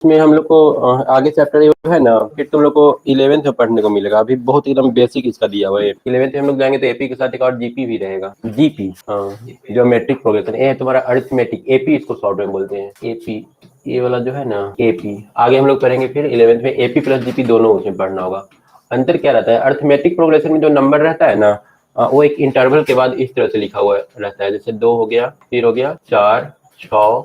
इसमें हम लोग को आगे चैप्टर है ना, फिर तुम लोग को 11th में पढ़ने को मिलेगा। अभी बहुत एकदम बेसिक इसका दिया हुआ है। 11th में हम लोग जाएंगे तो एपी के साथ एक और जीपी भी रहेगा। जीपी, हाँ, ज्योमेट्रिक प्रोग्रेशन, ये तुम्हारा अरिथमेटिक, एपी इसको शॉर्ट में बोलते हैं, एपी, ये वाला जो है ना एपी। आगे हम लोग करेंगे फिर 11th में एपी प्लस जीपी दोनों उसमें पढ़ना होगा। अंतर क्या रहता है, अरिथमेटिक प्रोग्रेशन में जो नंबर रहता है ना, वो एक इंटरवल के बाद इस तरह से लिखा हुआ रहता है, जैसे 2 हो गया, फिर हो गया 4, 6,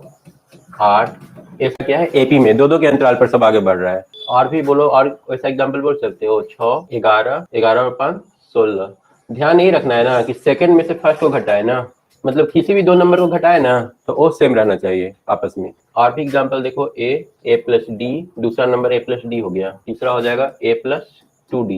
8, ऐसा क्या है एपी में 2-2 के अंतराल पर सब आगे बढ़ रहा है। और भी बोलो, और ऐसा एग्जांपल बोल सकते हो, 6, 11, 11 और 5, 16। ध्यान यही रखना है ना कि सेकंड में से फर्स्ट को घटाए ना, मतलब किसी भी 2 नंबर को घटाए ना तो वो सेम रहना चाहिए आपस में। और भी एग्जांपल देखो, ए प्लस डी, दूसरा नंबर ए प्लस डी हो गया, तीसरा हो जाएगा ए प्लस 2d,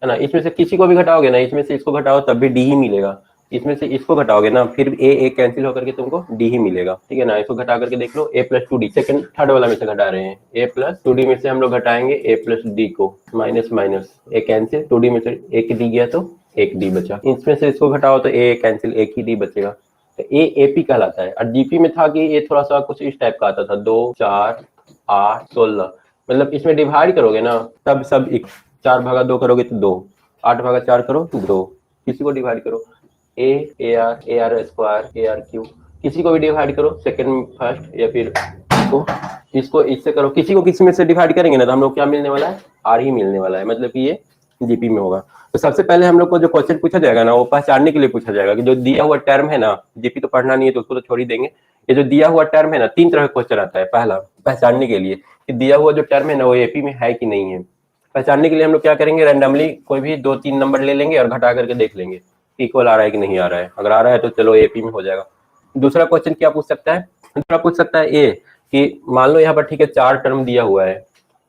है ना। इसमें से किसी को भी घटाओगे ना, इसमें से इसको घटाओ तब भी डी ही मिलेगा, इसमें से इसको घटाओगे ना फिर ए कैंसिल होकर के तुमको डी ही मिलेगा, ठीक है ना। इसको घटा करके देख लो, ए प्लस 2d सेकंड थर्ड वाला में से घटा रहे हैं, ए प्लस 2d में से हम लोग घटाएंगे ए प्लस डी को, माइनस माइनस ए कैंसिल, 2d में से एक डी गया तो एक डी बचा, इसमें से इसको घटाओ तो ए कैंसिल, एक ही डी बचेगा, तो ए एपी कहलाता है। और जीपी में था कि ये थोड़ा सा कुछ इस टाइप का आता था, 2, 4, 8, 16, मतलब इसमें डिवाइड करोगे ना तब सब 4/2 करोगे तो 2, 8/4 करो तो 2, किसी को डिवाइड करो, A R square, A R Q, किसी को भी डिवाइड करो, सेकंड फर्स्ट, या फिर इसको इससे करो, किसी को किसी में से डिवाइड करेंगे ना तो हम लोग क्या मिलने वाला है, आर ही मिलने वाला है, मतलब कि ये जीपी में होगा। तो सबसे पहले हम लोग को जो क्वेश्चन पूछा जाएगा ना, वो पहचानने के लिए पूछा जाएगा कि जो दिया हुआ टर्म है ना, जीपी तो पढ़ना नहीं है तो उसको तो छोड़ ही देंगे, ये जो दिया हुआ टर्म है ना, 3 तरह का क्वेश्चन आता है। पहला पहचानने के लिए कि दिया हुआ जो टर्म है ना वो एपी में है कि नहीं है। पहचानने के लिए हम लोग क्या करेंगे, रैंडमली कोई भी 2-3 नंबर ले लेंगे और घटा करके देख लेंगे इक्वल आ रहा है कि नहीं आ रहा है, अगर आ रहा है तो चलो एपी में हो जाएगा। दूसरा क्वेश्चन क्या पूछ सकता है, दूसरा पूछ सकता है ए कि मान लो यहाँ पर ठीक है 4 टर्म दिया हुआ है,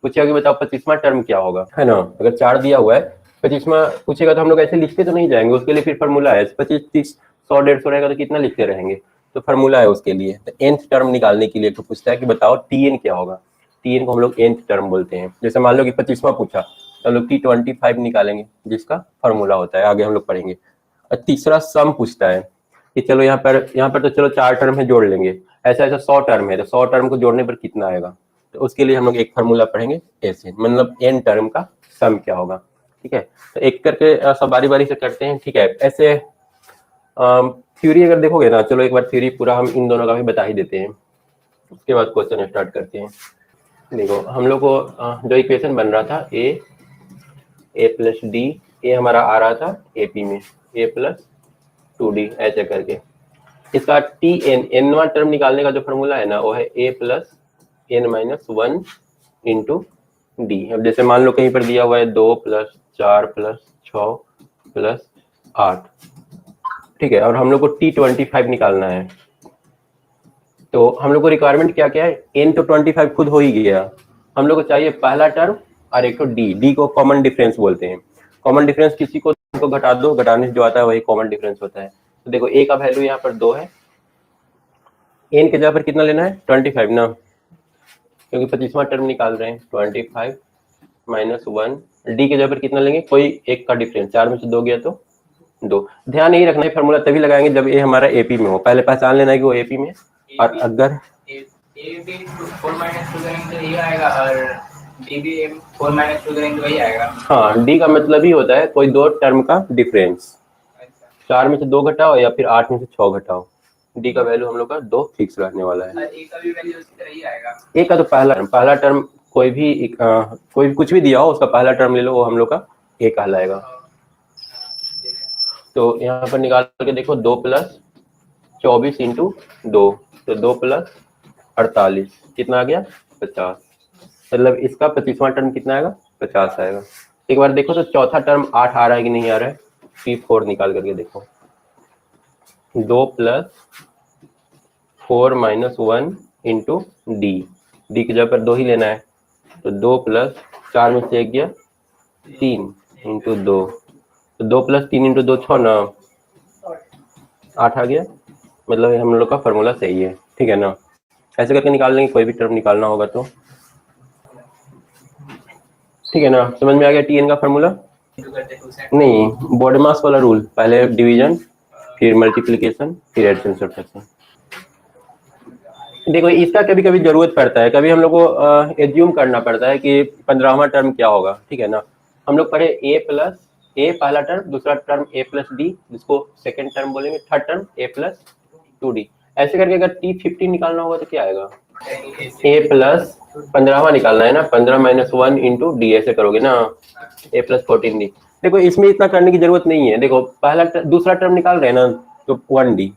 पूछेगा कि बताओ 25वां टर्म क्या होगा, है ना। अगर 4 दिया हुआ है, 25वां पूछेगा तो हम लोग ऐसे लिखते तो नहीं जाएंगे, उसके लिए फिर फॉर्मूला है, 25, 30, 100, 150 रहेगा तो कितना लिखते रहेंगे, तो फॉर्मूला है उसके लिए। तो nth टर्म निकालने के लिए तो पूछता है कि बताओ टीएन क्या होगा, टीएन को हम लोग nth टर्म बोलते हैं। जैसे मान लो कि 25वां पूछा तो हम लोग T25 निकालेंगे, जिसका फॉर्मूला होता है, आगे हम लोग पढ़ेंगे। और तीसरा सम पूछता है कि चलो यहाँ पर तो चलो 4 टर्म है, जोड़ लेंगे, ऐसा ऐसा 100 टर्म है तो 100 टर्म को जोड़ने पर कितना आएगा, तो उसके लिए हम लोग एक फार्मूला पढ़ेंगे ऐसे, मतलब n टर्म का सम क्या होगा, ठीक है। तो एक करके सब बारी बारी से करते हैं, ठीक है। ऐसे थ्योरी अगर देखोगे ना, चलो एक बार थ्योरी पूरा हम इन दोनों का भी बता ही देते हैं, उसके बाद क्वेश्चन स्टार्ट करते हैं। देखो हम लोग को जो इक्वेशन बन रहा था ए प्लस डी, ए हमारा आ रहा था एपी में ए प्लस 2d ऐसे करके, इसका टी एनवां टर्म निकालने का जो फॉर्मूला है ना वो है a plus n minus 1 into d. अब जैसे मान लो कहीं पर दिया हुआ है 2 + 4 + 6 + 8, ठीक है, और हम लोग को T25 निकालना है, तो हम लोग को रिक्वायरमेंट क्या क्या है, n तो 25 खुद हो ही गया, हम लोग को चाहिए पहला टर्म और एक तो डी को कॉमन डिफरेंस बोलते हैं। कॉमन डिफरेंस किसी को घटा दो, घटाने से जो आता है वही कॉमन डिफरेंस होता है। तो देखो a का वैल्यू यहाँ पर 2 है, n के जगह पर कितना लेना है 25 ना, क्योंकि 25वां टर्म निकाल रहे हैं, 25 माइनस 1, डी के जगह पर कितना लेंगे, कोई एक का डिफरेंस, 4 में से 2 गया तो 2। ध्यान नहीं रखना है, फॉर्मूला तभी लगाएंगे जब ये हमारा एपी में हो, पहले पहचान लेना है कि वो एपी में। और अगर हाँ, डी का मतलब ही होता है कोई 2 टर्म का डिफरेंस, 4 में से 2 घटाओ या फिर 8 में से 6 घटाओ, डी का वैल्यू हम लोग का 2 फिक्स रहने वाला है। ए का भी वैल्यू उसी तरह ही आएगा, ए का तो पहला टर्म कोई भी कुछ भी दिया हो उसका पहला टर्म ले लो, वो हम लोग का ए कहलाएगा। तो यहाँ पर निकाल के देखो, 2 + 24 इंटू 2, तो 2 + 48 कितना आ गया 50, मतलब इसका 25वां टर्म कितना आएगा 50 आएगा। एक बार देखो तो चौथा टर्म 8 आ रहा है कि नहीं आ रहा है, P4 निकाल करके देखो, 2 + 4 - 1 इंटू डी, डी की जगह पर 2 ही लेना है, तो 2 + 4 में से 1 गया 3 इंटू 2, तो 2 + 3 इंटू 2 6 ना, 8 आ गया, मतलब हम लोग का फॉर्मूला सही है, ठीक है ना। ऐसे करके निकाल लेंगे, कोई भी टर्म निकालना होगा तो, ठीक है ना। समझ में आ गया टीएन का फॉर्मूला? नहीं, बॉडमास वाला रूल, पहले डिवीजन फिर मल्टीप्लिकेशन फिर एडिशन सब्ट्रैक्शन। देखो इसका कभी कभी जरूरत पड़ता है, कभी हम लोग को एज्यूम करना पड़ता है कि 15वां टर्म क्या होगा, ठीक है ना। हम लोग पढ़े ए प्लस ए पहला टर्म, दूसरा टर्म ए प्लस डी, जिसको सेकेंड टर्म बोलेंगे, थर्ड टर्म ए प्लस 2d। ऐसे करके अगर T15 निकालना होगा तो क्या आएगा, ए प्लस 15वां निकालना है ना, 15 माइनस 1 इंटू डी, ऐसे करोगे ना, ए प्लस 14d। देखो इसमें इतना करने की जरूरत नहीं है, देखो पहला दूसरा टर्म निकाल रहे हैं ना तो 1d,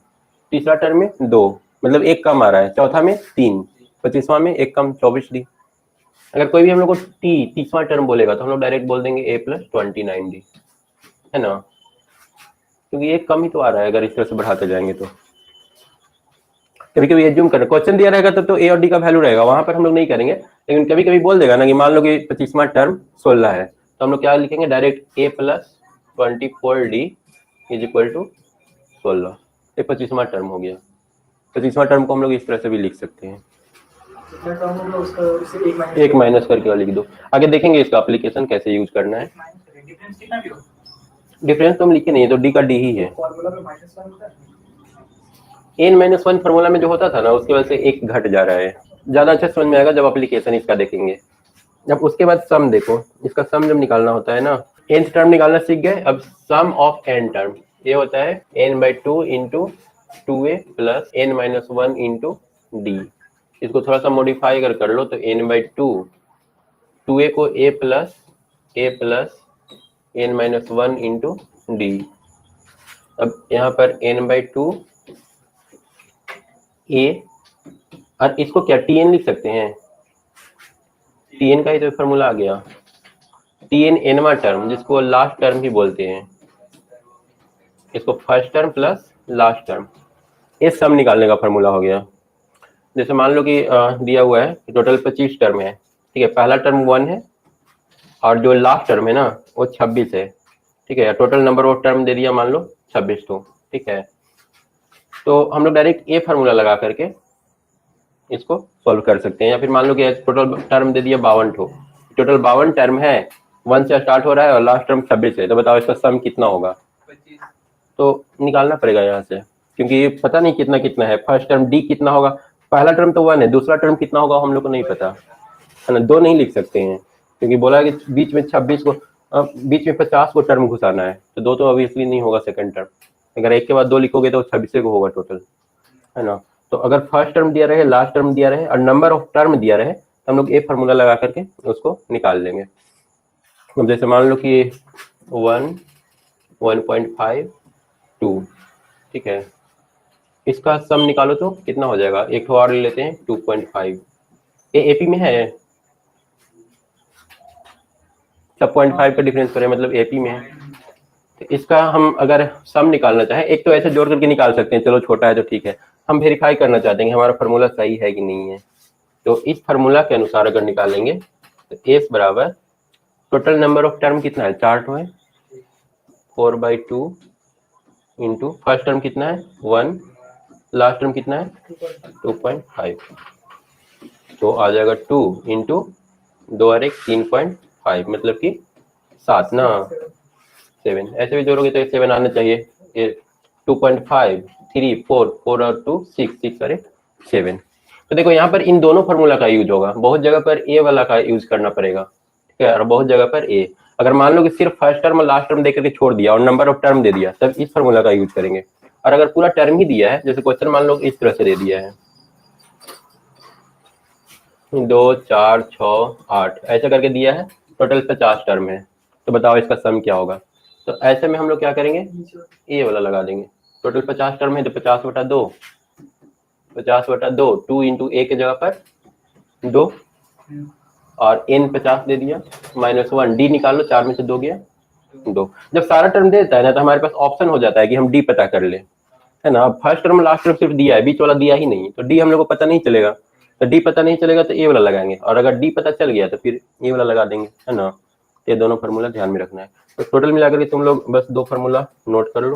तीसरा टर्म में 2, मतलब एक कम आ रहा है, चौथा में 3, 25वां में एक कम 24d। अगर कोई भी हम लोग को तीसवां टर्म बोलेगा तो हम लोग डायरेक्ट बोल देंगे ए प्लस 29d, है ना, क्योंकि एक कम ही तो आ रहा है अगर इस तरह से बढ़ाते जाएंगे तो। कभी कभी एज्यूम करना, क्वेश्चन दिया रहेगा तो ए और डी का वैल्यू रहेगा, वहां पर हम लोग नहीं करेंगे, लेकिन कभी कभी बोल देगा ना कि मान लो कि 25वां टर्म 16 है, तो हम लोग क्या लिखेंगे, direct A plus 24d is equal to 16। ये 25वां टर्म हो गया। 25वां टर्म को हम लोग इस तरह से भी लिख सकते हैं, एक माइनस करके और लिख दो। आगे देखेंगे इसका एप्लीकेशन कैसे यूज करना है। डिफरेंस तो हम लिखे नहीं है, तो डी का डी ही है। n-1 फॉर्मूला में जो होता था ना, उसकी वजह से एक घट जा रहा है। ज्यादा अच्छा समझ में आएगा जब एप्लीकेशन इसका देखेंगे। अब उसके बाद सम देखो, इसका सम जब निकालना होता है ना, nth टर्म निकालना सीख गए, अब सम ऑफ n टर्म ये होता है n/2 into 2a plus n-1 into D. इसको थोड़ा सा मॉडिफाई अगर कर लो तो n/2, 2a को a plus n-1 into d. अब यहाँ पर n/2 a, और इसको क्या tn लिख सकते हैं, tn का ही तो फॉर्मूला आ गया, tn nवां टर्म, जिसको लास्ट टर्म भी बोलते हैं, इसको first term plus last term, ये सम निकालने का फॉर्मूला हो गया। जैसे मान लो कि दिया हुआ है टोटल 25 टर्म है, ठीक है, पहला टर्म 1 है और जो लास्ट टर्म है ना वो 26 है, ठीक है, टोटल नंबर ऑफ टर्म दे दिया मान लो 26 तो, ठीक है। तो हम लोग डायरेक्ट ये फार्मूला लगा करके इसको सॉल्व कर सकते हैं, या फिर मान लो कि टोटल टर्म दे दिया 52 ठो, टोटल 52 टर्म है, 1 से स्टार्ट हो रहा है और लास्ट टर्म 26 है, तो बताओ इसका सम कितना होगा। तो निकालना पड़ेगा यहाँ से, क्योंकि पता नहीं कितना कितना है, फर्स्ट टर्म डी कितना होगा, पहला टर्म तो 1 है, दूसरा टर्म कितना होगा हम लोग को नहीं पता, है ना, 2 नहीं लिख सकते हैं, क्योंकि बोला है कि बीच में 26 को बीच में 50 को टर्म घुसाना है, तो 2 तो ऑब्वियसली नहीं होगा सेकंड टर्म, अगर एक के बाद 2 लिखोगे तो 26 को होगा टोटल, है ना। तो अगर फर्स्ट टर्म दिया रहे, लास्ट टर्म दिया रहे और नंबर ऑफ टर्म दिया रहे, तो हम लोग ये फार्मूला लगा करके उसको निकाल लेंगे। अब जैसे मान लो कि 1, 1.5, 2, ठीक है, इसका सम निकालो तो कितना हो जाएगा, एक और ले लेते हैं 2.5, ये एपी में है, सब 0.5 का डिफरेंस पर है, मतलब एपी में है। तो इसका हम अगर सम निकालना चाहें, एक तो ऐसे जोड़ करके निकाल सकते हैं, चलो छोटा है तो ठीक है, हम वेरीफाई करना चाहते हैं कि हमारा फार्मूला सही है कि नहीं है, तो इस फार्मूला के अनुसार अगर निकालेंगे तो एस बराबर टोटल नंबर ऑफ टर्म कितना है, 4 ठो है, 4/2 इंटू फर्स्ट टर्म कितना है 1, लास्ट टर्म कितना है 2.5, तो आ जाएगा 2 इंटू 2 और 1 3.5, मतलब कि 7 ना, 7, ऐसे भी जोड़ोगे तो 7 आना चाहिए, ये 2.5, 3, 4 और 2 6 और 7। तो देखो यहाँ पर इन दोनों फार्मूला का यूज होगा, बहुत जगह पर ए वाला का यूज करना पड़ेगा, ठीक है, और बहुत जगह पर ए। अगर मान लो कि सिर्फ फर्स्ट टर्म और लास्ट टर्म देकर के छोड़ दिया और नंबर ऑफ टर्म दे दिया, तब इस फार्मूला का यूज करेंगे। और अगर पूरा टर्म ही दिया है, जैसे क्वेश्चन मान लो इस तरह से दे दिया है 2, 4, 6, 8 ऐसा करके दिया है, टोटल 50 टर्म है, तो बताओ इसका सम क्या होगा। तो ऐसे में हम लोग क्या करेंगे, ए वाला लगा देंगे, टोटल 50 टर्म है तो 50/2, 50/2, 2 इंटू ए के जगह पर 2 और n 50 दे दिया, -1, डी निकाल लो, 4 में से 2 गया 2। जब सारा टर्म देता है ना तो हमारे पास ऑप्शन हो जाता है कि हम डी पता कर ले, है ना। अब फर्स्ट टर्म लास्ट टर्म सिर्फ दिया है, बीच वाला दिया ही नहीं, तो डी हम लोग को पता नहीं चलेगा, तो डी पता नहीं चलेगा तो ए वाला लगाएंगे, और अगर डी पता चल गया तो फिर ए वाला लगा देंगे, है ना। ये दोनों फार्मूला ध्यान में रखना है। तो टोटल मिलाकर के तुम लोग बस 2 फार्मूला नोट कर लो।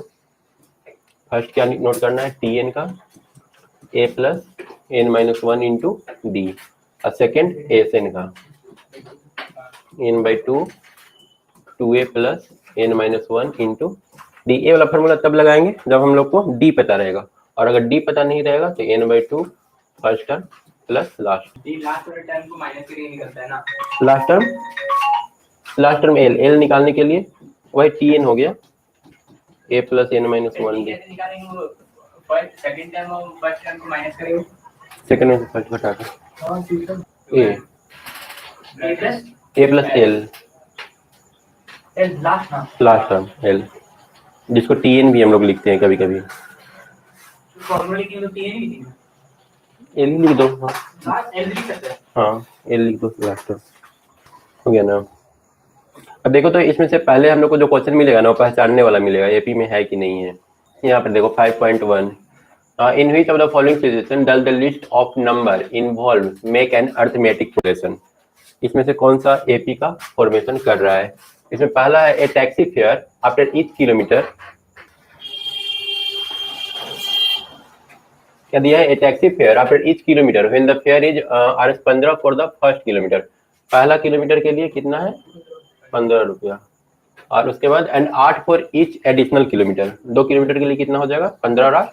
फर्स्ट क्या नोट करना है, टी एन का ए प्लस n-1 इंटू डी, और सेकेंड एस एन का n/2 2a plus n-1 into D. ए वाला फार्मूला तब लगाएंगे जब हम लोग को डी पता रहेगा, और अगर डी पता नहीं रहेगा तो n/2 first term plus last last वाले टर्म को माइनस करके निकलता है ना। लास्ट टर्म एल, एल निकालने के लिए वही टी एन हो गया, a plus N minus one b. Second term और फर्स्ट टर्म को माइनस करेंगे, सेकंड में से फर्स्ट घटा के a plus l last term l, जिसको टी एन भी हम लोग लिखते हैं कभी कभी। फॉर्मूले की तो टी एन एल ही लिख दो। एल लिख सकते हैं। हाँ एल लिख दो, लास्ट टर्म हो गया ना। अब देखो तो इसमें से पहले हम लोग को जो क्वेश्चन मिलेगा ना वो पहचानने वाला मिलेगा, एपी में है कि नहीं है। यहाँ पर देखो 5.1 in which of the following situation does the list of number involve make an arithmetic progression. इसमें से कौन सा एपी का फॉर्मेशन कर रहा है। इसमें पहला है a taxi fare after each kilometre, क्या दिया है, a taxi fare after each kilometre when the fare is Rs 15 for the first kilometre. पहला किलोमीटर के लिए कितना है 15 रुपया, और उसके बाद and 8 for each additional kilometre, 2 kilometre के लिए कितना हो जाएगा 15 और 8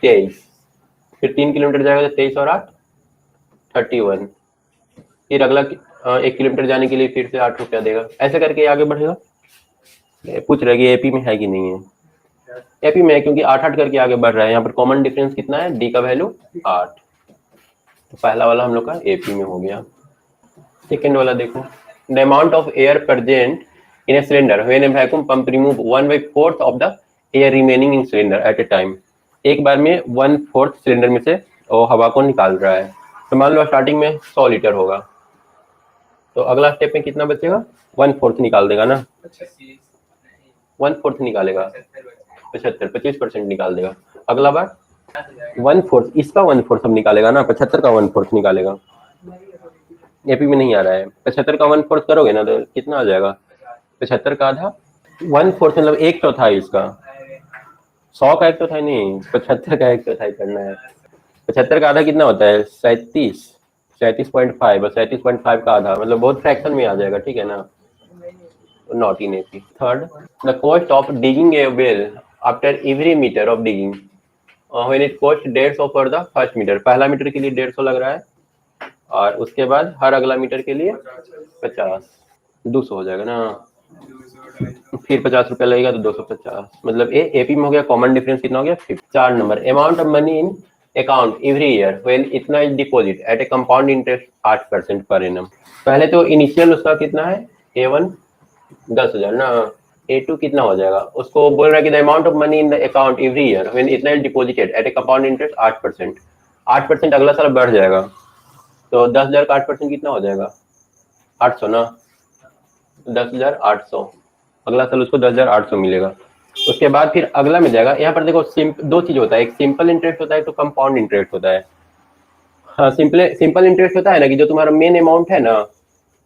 23, फिर 3 किलोमीटर जाएगा तो 23 और 8 31, फिर अगला 1 किलोमीटर जाने के लिए फिर से 8 रुपया देगा, ऐसे करके आगे बढ़ेगा। पूछ रहा है कि एपी में है कि नहीं है। एपी में है क्योंकि 8 करके आगे बढ़ रहा है। यहाँ पर कॉमन डिफरेंस कितना है, डी का वैल्यू 8, तो पहला वाला हम लोग का एपी में हो गया। सेकेंड वाला देखो, the amount of air present in a cylinder when a vacuum pump remove 1/4 of the air remaining in cylinder at a time। एक बार में 1/4 सिलेंडर में से वो हवा को निकाल रहा है। तो मान लो स्टार्टिंग में 100 लीटर होगा, तो अगला स्टेप में कितना बचेगा 1/4 निकाल देगा ना, 1/4 निकालेगा 75, 25% निकाल देगा। अगला बार 1/4, इसका 1/4 हम निकालेगा ना, 75 का 1/4 निकालेगा। एपी में नहीं आ रहा है, 75 का 1/4 करोगे ना तो कितना आ जाएगा 75 का आधा, 1/4 मतलब 1/4 इसका, 100 का 1/4 नहीं, 75 का 1/4 करना है। 75 का आधा कितना होता है 37.5, और 37.5 का आधा मतलब बहुत फ्रैक्शन में आ जाएगा, ठीक है ना, not in AP. Third, the cost of digging a well after every metre of digging when it cost 150 for the first metre. पहला मीटर के लिए 150 लग रहा है, और उसके बाद हर अगला मीटर के लिए 50, 200 हो जाएगा ना, फिर 50 रुपया लगेगा तो 250, मतलब ए एपी में हो गया। कॉमन डिफरेंस कितना हो गया 50। 4 number, amount of money in account every year when इतना is deposit at a compound interest 8% पर एनम। पहले तो इनिशियल उसका कितना है A1 10,000 ना, A2 कितना हो जाएगा, उसको बोल रहा है कि the amount of money in the account every year when इतना is deposited at a compound interest 8%। 8% अगला साल बढ़ जाएगा, तो 10,000 का 8% कितना हो जाएगा 800 ना, 10,800, अगला साल उसको 10,800 मिलेगा। उसके बाद फिर अगला में जाएगा। यहाँ पर देखो दो चीज होता है, एक सिंपल इंटरेस्ट होता है तो कंपाउंड इंटरेस्ट होता है। हाँ सिंपल इंटरेस्ट होता है ना कि जो तुम्हारा मेन अमाउंट है ना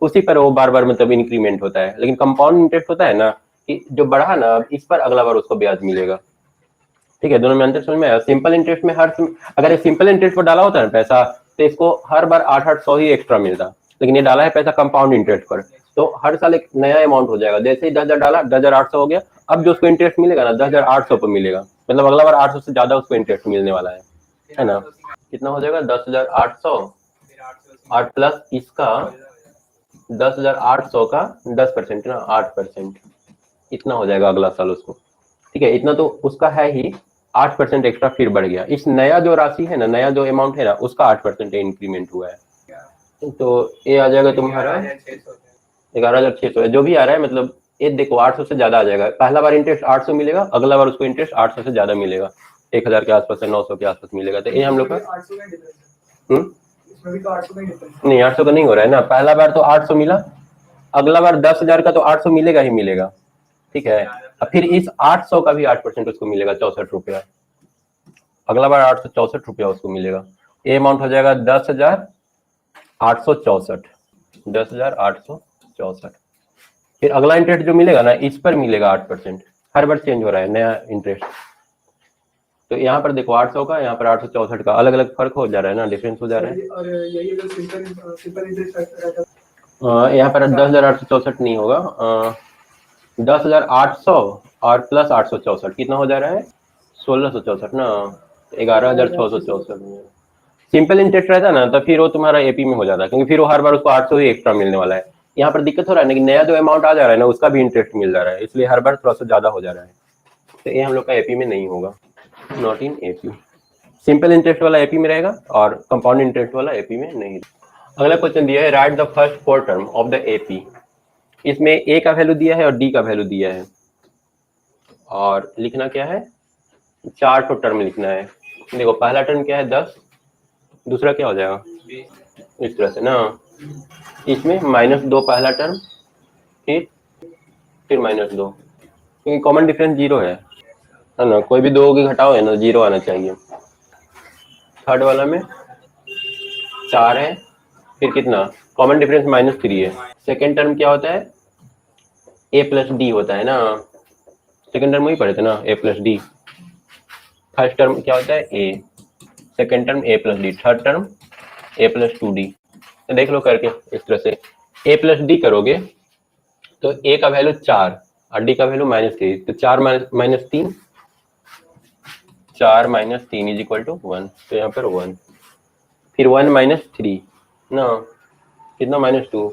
उसी पर वो बार बार मतलब इंक्रीमेंट होता है, लेकिन कंपाउंड इंटरेस्ट होता है ना कि जो बढ़ा ना इस पर अगला बार उसको ब्याज मिलेगा। ठीक है, दोनों में अंतर समझ में आया। सिंपल इंटरेस्ट में अगर सिंपल इंटरेस्ट पर डाला होता है ना पैसा तो इसको हर बार 800 ही एक्स्ट्रा मिलता, लेकिन ये डाला है पैसा कंपाउंड इंटरेस्ट पर, तो हर साल एक नया अमाउंट हो जाएगा। जैसे ही 10,000 डाला 10,800 हो गया, अब जो उसको इंटरेस्ट मिलेगा ना 10,800 पर मिलेगा, मतलब अगला बार 800 से ज्यादा उसको इंटरेस्ट मिलने वाला है ना। कितना हो जाएगा 10,800 8 प्लस इसका 10,800 का 10% ना 8%, इतना हो जाएगा अगला साल उसको। ठीक है, इतना तो उसका है ही, 8% एक्स्ट्रा फिर बढ़ गया। इस नया जो राशि है ना, नया जो अमाउंट है ना उसका 8% इंक्रीमेंट हुआ है, तो ये आ जाएगा तुम्हारा 11,600 जो भी आ रहा है, मतलब ये देखो 800 से ज्यादा आ जाएगा। पहला बार इंटरेस्ट 800 मिलेगा, अगला बार उसको इंटरेस्ट 800 से ज्यादा मिलेगा, 1,000 के आसपास है, 900 के आसपास मिलेगा। तो ये हम लोग का नहीं 800 का नहीं हो रहा है ना, पहला बार तो 800 मिला, अगला बार 10,000 का तो 800 मिलेगा ही मिलेगा। ठीक है, अब फिर इस 800 का भी 8% उसको मिलेगा 64 रुपया, अगला बार 864 रुपया उसको मिलेगा। ये अमाउंट हो जाएगा 10,864, 10,864। फिर अगला इंटरेस्ट जो मिलेगा ना इस पर मिलेगा 8%, हर बार चेंज हो रहा है नया इंटरेस्ट। तो यहाँ पर देखो 800 का, यहाँ पर 864 का, अलग अलग फर्क हो जा रहा है ना, डिफरेंस हो जा रहा है। यहाँ पर 10,864 नहीं होगा, 10,800 और प्लस 864 कितना हो जा रहा है 1,664 ना, 11,664। सिंपल इंटरेस्ट रहता ना तो फिर वो तुम्हारा एपी में हो जाता है, क्योंकि फिर वो हर बार उसको 800 ही एक्स्ट्रा मिलने वाला है। यहाँ पर दिक्कत हो रहा है ना कि नया जो अमाउंट आ जा रहा है ना उसका भी इंटरेस्ट मिल जा रहा है, इसलिए हर बार थोड़ा सा ज्यादा हो जा रहा है। तो ये हम लोग का एपी में नहीं होगा, not in AP. Simple interest वाला एपी में रहेगा और कंपाउंड इंटरेस्ट वाला एपी में नहीं। अगला क्वेश्चन दिया है, right the first 4 term of the AP. इसमें ए का वैल्यू दिया है और डी का वैल्यू दिया है, और लिखना क्या है, 4 टर्म लिखना है। देखो पहला टर्म क्या है 10, दूसरा क्या हो जाएगा इस तरह से ना, इसमें -2 पहला टर्म, फिर -2, क्योंकि कॉमन डिफरेंस 0 है ना, कोई भी दो की घटाओ है ना 0 आना चाहिए। थर्ड वाला में 4 है, फिर कितना, कॉमन डिफरेंस -3 है। सेकेंड टर्म क्या होता है, a प्लस डी होता है ना, सेकेंड टर्म वही पढ़े थे ना, a plus D. First term क्या होता है a, second term a plus D, third term a plus 2d। तो देख लो करके इस तरह से, a प्लस डी करोगे तो a का वैल्यू 4 और d का वैल्यू -3, तो 4 -3, 4 -3 इज इक्वल टू 1, तो यहाँ पर 1, फिर 1 -3 ना, कितना -2,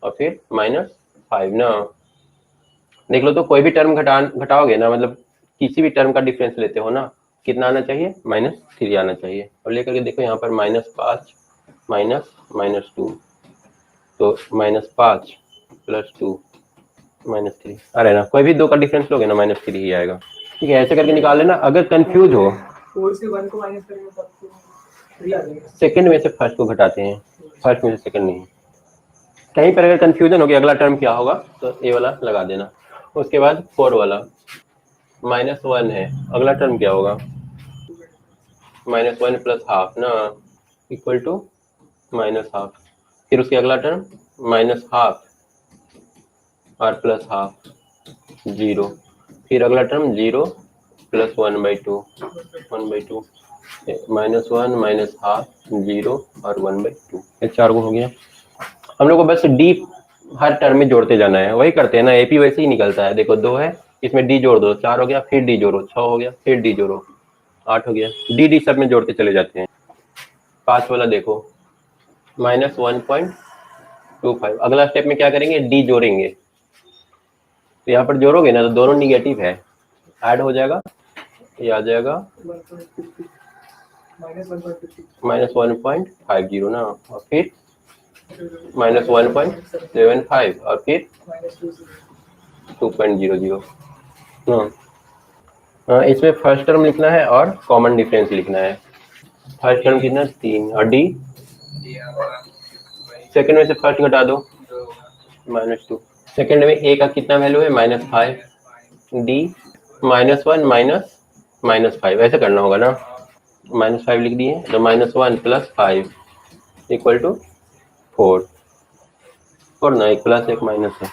और फिर -5 ना। देख लो तो कोई भी टर्म घटाओगे ना, मतलब किसी भी टर्म का डिफरेंस लेते हो ना, कितना आना चाहिए, -3 आना चाहिए। और लेकर के देखो यहाँ पर -5 -2, तो -5 + 2 -3, अरे ना कोई भी दो का डिफरेंस लोगे ना -3 ही आएगा। ठीक है, ऐसे करके निकाल लेना। अगर कंफ्यूज हो 4 से 1 को माइनस करेंगे तब तो 3 आ जाएगा। सेकंड में से फर्स्ट को घटाते हैं, फर्स्ट में से सेकंड नहीं। कहीं पर अगर कंफ्यूजन हो कि अगला टर्म क्या होगा तो ये वाला लगा देना। उसके बाद 4 वाला -1 है, अगला टर्म क्या होगा, -1 + हाफ ना, इक्वल टू -हाफ। फिर उसके अगला टर्म -हाफ और +हाफ 0, फिर अगला टर्म 0 + 1/2, 1/2, -1 -हाफ 0 और 1/2, ये 4 गुण हो गया। हम लोग को बस डी हर टर्म में जोड़ते जाना है, वही करते हैं ना, एपी वैसे ही निकलता है। देखो 2 है, इसमें डी जोड़ दो, 4 हो गया, फिर डी जोड़ो 6 हो गया, फिर डी जोड़ो 8 हो गया, डी सब में जोड़ते चले जाते हैं। 5 वाला देखो -1.25। अगला स्टेप में क्या करेंगे, डी जोड़ेंगे, तो यहाँ पर जोड़ोगे ना तो दोनों निगेटिव है, ऐड हो जाएगा, ये आ जाएगा -1.50 ना, और फिर -1.75 और फिर 2.00 हाँ। इसमें फर्स्ट टर्म लिखना है और कॉमन डिफरेंस लिखना है। फर्स्ट टर्म कितना 3 और डी, सेकंड में से फर्स्ट घटा दो -2, सेकंड में ए का कितना वैल्यू है -5, डी -1 -5, ऐसे करना होगा ना, -5 लिख दिए तो -1 + 5 इक्वल टू 4 ना, एक प्लस एक माइनस है।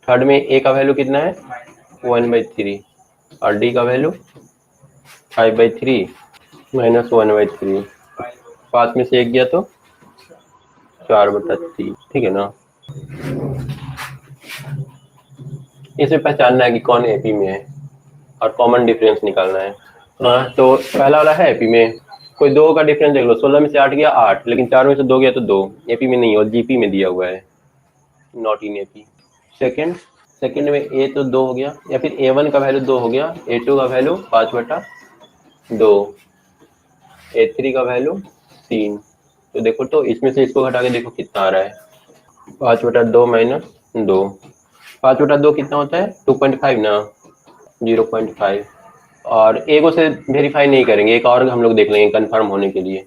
थर्ड में ए का वैल्यू कितना है 1/3 और डी का वैल्यू 5/3 -1/3, 5 में से 1 गया तो 4/3, ठीक है ना। इसमें पहचानना है कि कौन एपी में है और कॉमन डिफरेंस निकालना है। तो पहला वाला है एपी में, कोई दो का डिफरेंस देख लो, 16 में से 8 गया 8, लेकिन 4 में से 2 गया तो 2, एपी में नहीं, और जीपी में दिया हुआ है, नॉट इन एपी। सेकंड में ए तो 2 हो गया, या फिर a1 का वैल्यू 2 हो गया, a2 का वैल्यू 5/2, a3 का वैल्यू 3। तो देखो तो इसमें से इसको घटा के देखो कितना आ रहा है, 5/2 - 2, 5/2 कितना होता है 2.5 ना, 0.5। और एक से वेरीफाई नहीं करेंगे, एक और हम लोग देख लेंगे कंफर्म होने के लिए,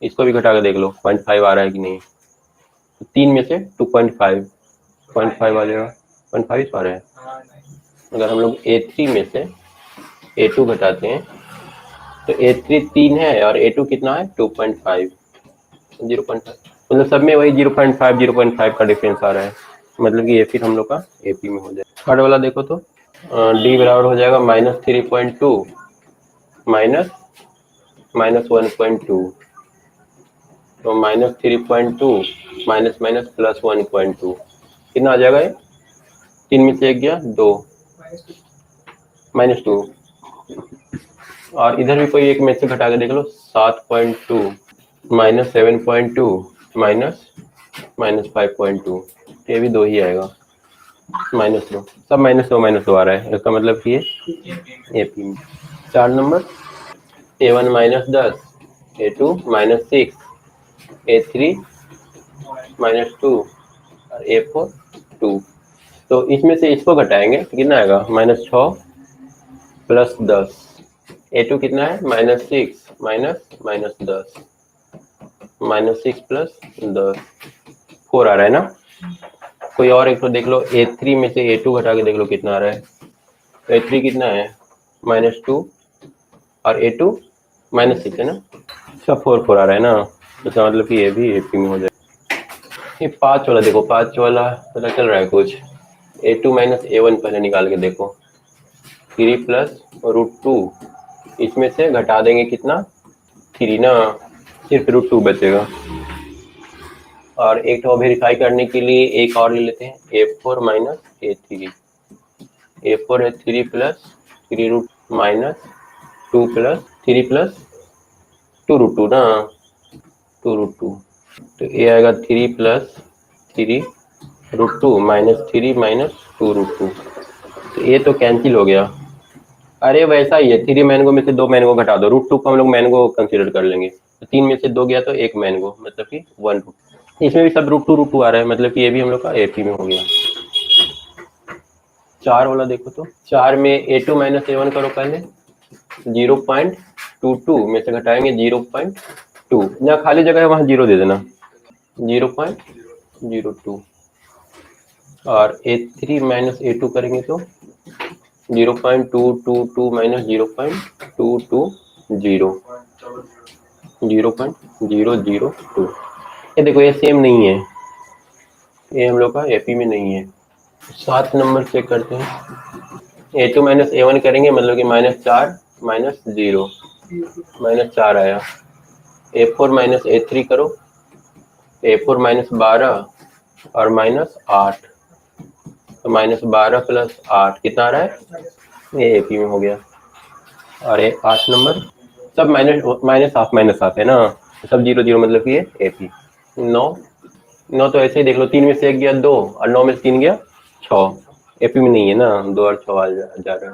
इसको भी घटा के देख लो 0.5 आ रहा है कि नहीं। तो 3 में से 2.5 0.5 आ जाएगा, 0.5 आ रहा है। अगर हम लोग A3 में से A2 घटाते हैं तो A3 3 है और A2 कितना है 2.5, 0.5, मतलब सब में वही 0.5 का डिफरेंस आ रहा है, मतलब कि ये फिर हम लोग का एपी में हो जाएगा। थर्ड वाला देखो तो डी बराबर हो जाएगा -3.2 -1.2, तो -3.2 -+1.2 कितना आ जाएगा, ये 3 में से 1 गया 2, -2, और इधर भी कोई एक में से घटा के देख लो, 7.2 माइनस 7.2 माइनस माइनस 5.2, ये भी 2 ही आएगा, -2, सब -2 आ रहा है, इसका मतलब कि ये एपी में। 4 नंबर, A1 -10, A2 -6, A3 -2 और A4 2। तो इसमें से इसको घटाएंगे तो कितना आएगा, -6 प्लस 10। A2 कितना है, -6 माइनस -10, -6 प्लस 10, 4 आ रहा है ना। कोई और एक तो देख लो, A3 में से A2 घटा के देख लो कितना आ रहा है। तो A3 कितना है, -2 और A2 -6 है ना, सब 4 आ रहा है ना, तो इसका मतलब कि ये भी एपी में हो जाए। ये 5 वाला देखो, 5 वाला पता चल रहा है कुछ। A2 माइनस A1 पहले निकाल के देखो, 3 प्लस √2, इसमें से घटा देंगे कितना, 3 ना, सिर्फ √2 बचेगा। और एक तो वेरीफाई करने के लिए एक और ले लेते हैं, A4 माइनस A3। A4 है 3 प्लस 3 माइनस 2 प्लस 3 प्लस 2 ना, 2 तो ये आएगा 3 प्लस 3 माइनस 3 माइनस 2 तो ये तो कैंसिल हो गया। अरे वैसा ही है, 3 मैंगो में से 2 मैंगो घटा दो, √2 को हम लोग मैंगो कंसीडर कर लेंगे, तो 3 में से 2 गया तो 1 मैंगो, मतलब कि 1 इसमें भी सब √2 आ रहा है, मतलब कि ये भी हम लोग का एपी में हो गया। 4 वाला देखो, तो 4 में A2 माइनस A1 करो पहले, 0.22 में से घटाएंगे 0.2, जहाँ खाली जगह है वहाँ 0 दे देना, 0.02। और A3 माइनस A2 करेंगे तो 0.222 माइनस 0.220, 0.002। ये देखो ये सेम नहीं है, ये हम लोग का एपी में नहीं है। 7 नंबर चेक करते हैं, A2 माइनस A1 करेंगे, मतलब कि -4 माइनस 0, -4 आया। A4 माइनस A3 करो, A4 -12 और -8, तो -12 प्लस 8 कितना आ रहा है, ये एपी में हो गया। और ये 8 नंबर, सब -हाफ है ना, सब 0 0, मतलब कि ये एपी। 9 तो ऐसे ही देख लो, 3 में से 1 गया 2 और 9 में से 3 गया 6, एपी में नहीं है ना, 2 और 6 जा रहा है।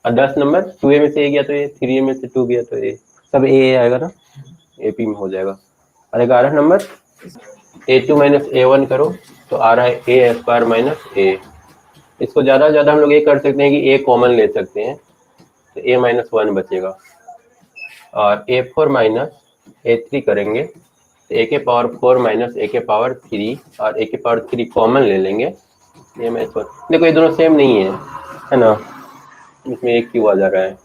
और 10 नंबर, 2A में से A गया तो ये, 3A में से 2 गया तो ये, सब A आएगा ना, एपी में हो जाएगा। और 11 नंबर, A2 माइनस A1 करो तो आ रहा है A² माइनस A। इसको ज़्यादा से ज़्यादा हम लोग ये कर सकते हैं कि A कॉमन ले सकते हैं, तो A-1 बचेगा। और A4 माइनस A3 करेंगे तो A⁴ माइनस A⁴ और A⁴ कॉमन ले लेंगे, A-1। देखो ये दोनों सेम नहीं है ना, इसमें एक क्यों आ जा रहा है,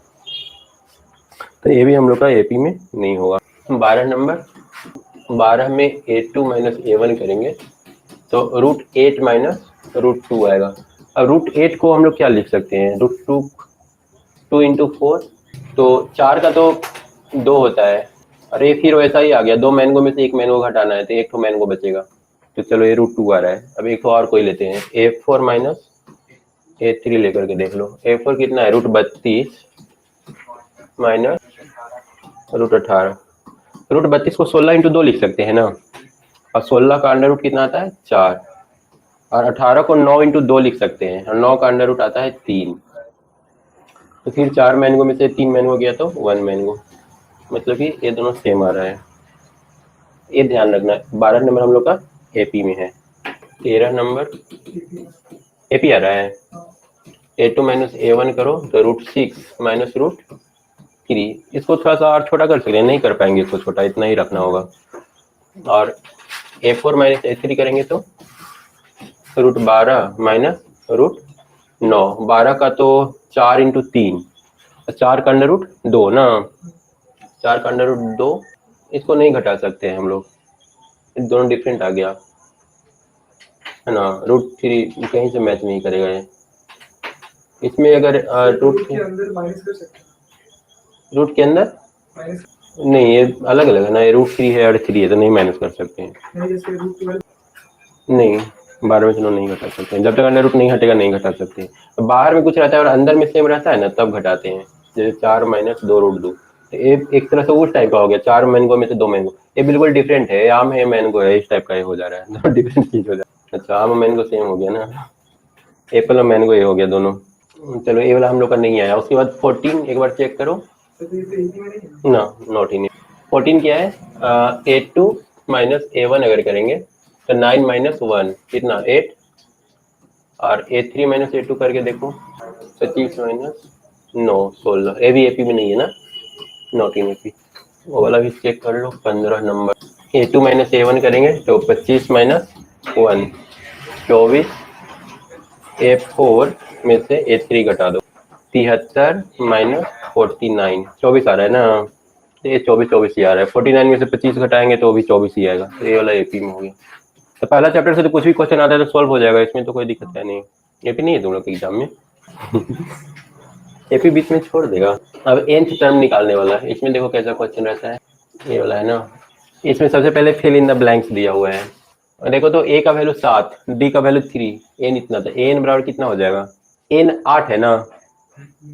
तो ये भी हम लोग का एपी में नहीं होगा। 12 नंबर, 12 में A2 माइनस A1 करेंगे तो √8 माइनस √2 आएगा। अब √8 को हम लोग क्या लिख सकते हैं, √2 इंटू 4, तो 4 का तो 2 होता है। अरे फिर वैसा ही आ गया, 2 मैंगो में से 1 मैंगो घटाना है तो 1 तो मैंगो बचेगा, तो चलो ये √2 आ रहा है। अब एक और कोई लेते हैं, A4 माइनस A3 लेकर के देख लो। A4 कितना है, √32 माइनस √18। √32 को 16 इंटू 2 लिख सकते हैं ना, और 16 का अंडर रूट कितना आता है, 4। और 18 को 9 इंटू 2 लिख सकते हैं, और 9 का अंडर रूट आता है 3। तो फिर 4 मैंगो में से 3 मैंगो गया तो 1 मैंगो, मतलब कि ये दोनों सेम आ रहा है, ये ध्यान रखना है। 12 नंबर हम लोग का एपी में है। 13 नंबर एपी आ रहा है, A2 माइनस A1 करो तो √6 माइनस √3, इसको थोड़ा सा और छोटा कर सकते हैं, नहीं कर पाएंगे इसको छोटा, इतना ही रखना होगा। और A4 माइनस A3 करेंगे तो √12 माइनस √9, 12 का तो 4 इंटू 3, 4 का अंडर रूट 2 ना, 4 का अंडर रूट 2, इसको नहीं घटा सकते हैं हम लोग, दोनों डिफरेंट आ गया है ना। √3 कहीं से मैच नहीं करेगा ये, इसमें अगर रूट के अंदर माइनस कर सकते हैं, रूट के अंदर माइनस नहीं, ये अलग अलग है ना, ये √3 है और 3 है, तो नहीं माइनस कर सकते हैं, नहीं, जैसे √12 नहीं 12 में से 9 नहीं घटा सकते हैं, जब तक अंडर रूट नहीं हटेगा नहीं घटा सकते हैं। तो बाहर में कुछ रहता है और अंदर में सेम रहता है ना, तब घटाते हैं। जैसे 4 माइनस 2 रूट 2, ये एक तरह से उस टाइप का हो गया, 4 मैंगो में से 2 मैंगो। ये बिल्कुल डिफरेंट है, आम है मैंगो है, इस टाइप का ये हो जा रहा है, तो डिफरेंट चीज हो जा रहा है। अच्छा, आम मैंगो सेम हो गया ना, एप्पल और मैंगो ये हो गया दोनों। चलो ये वाला हम लोग का नहीं आया। उसके बाद 14 एक बार चेक करो तो ये तो इसी में नहीं है। ना, नॉट इन। 14 क्या है, A2 माइनस A1 अगर करेंगे तो 9 माइनस 1 कितना 8, और A3 माइनस A2 करके देखो 25 माइनस 9 16, ये भी AP में नहीं है ना, नॉट इन AP। वो वाला भी चेक कर लो 15 नंबर। A2 माइनस A1 करेंगे तो 25 माइनस 1 24, A4 में से A3 घटा दो 73 माइनस 49, 24 आ रहा है ना, तो ये 24 ही आ रहा है। 49 में से 25 घटाएंगे तो भी 24 ही आएगा, तो ये वाला AP में हो गया। तो पहला चैप्टर से तो कुछ भी क्वेश्चन आता है तो सॉल्व हो जाएगा, इसमें तो कोई दिक्कत है नहीं। AP नहीं है तुम लोग के एग्जाम में। AP बीच में छोड़ देगा। अब nth टर्म निकालने वाला है, इसमें देखो कैसा क्वेश्चन रहता है, ये वाला है ना। इसमें सबसे पहले फिल इन द ब्लैंक्स दिया हुआ है, और देखो तो a का वैल्यू 7, d का वैल्यू 3, n इतना था, n बराबर कितना हो जाएगा, n 8 है ना,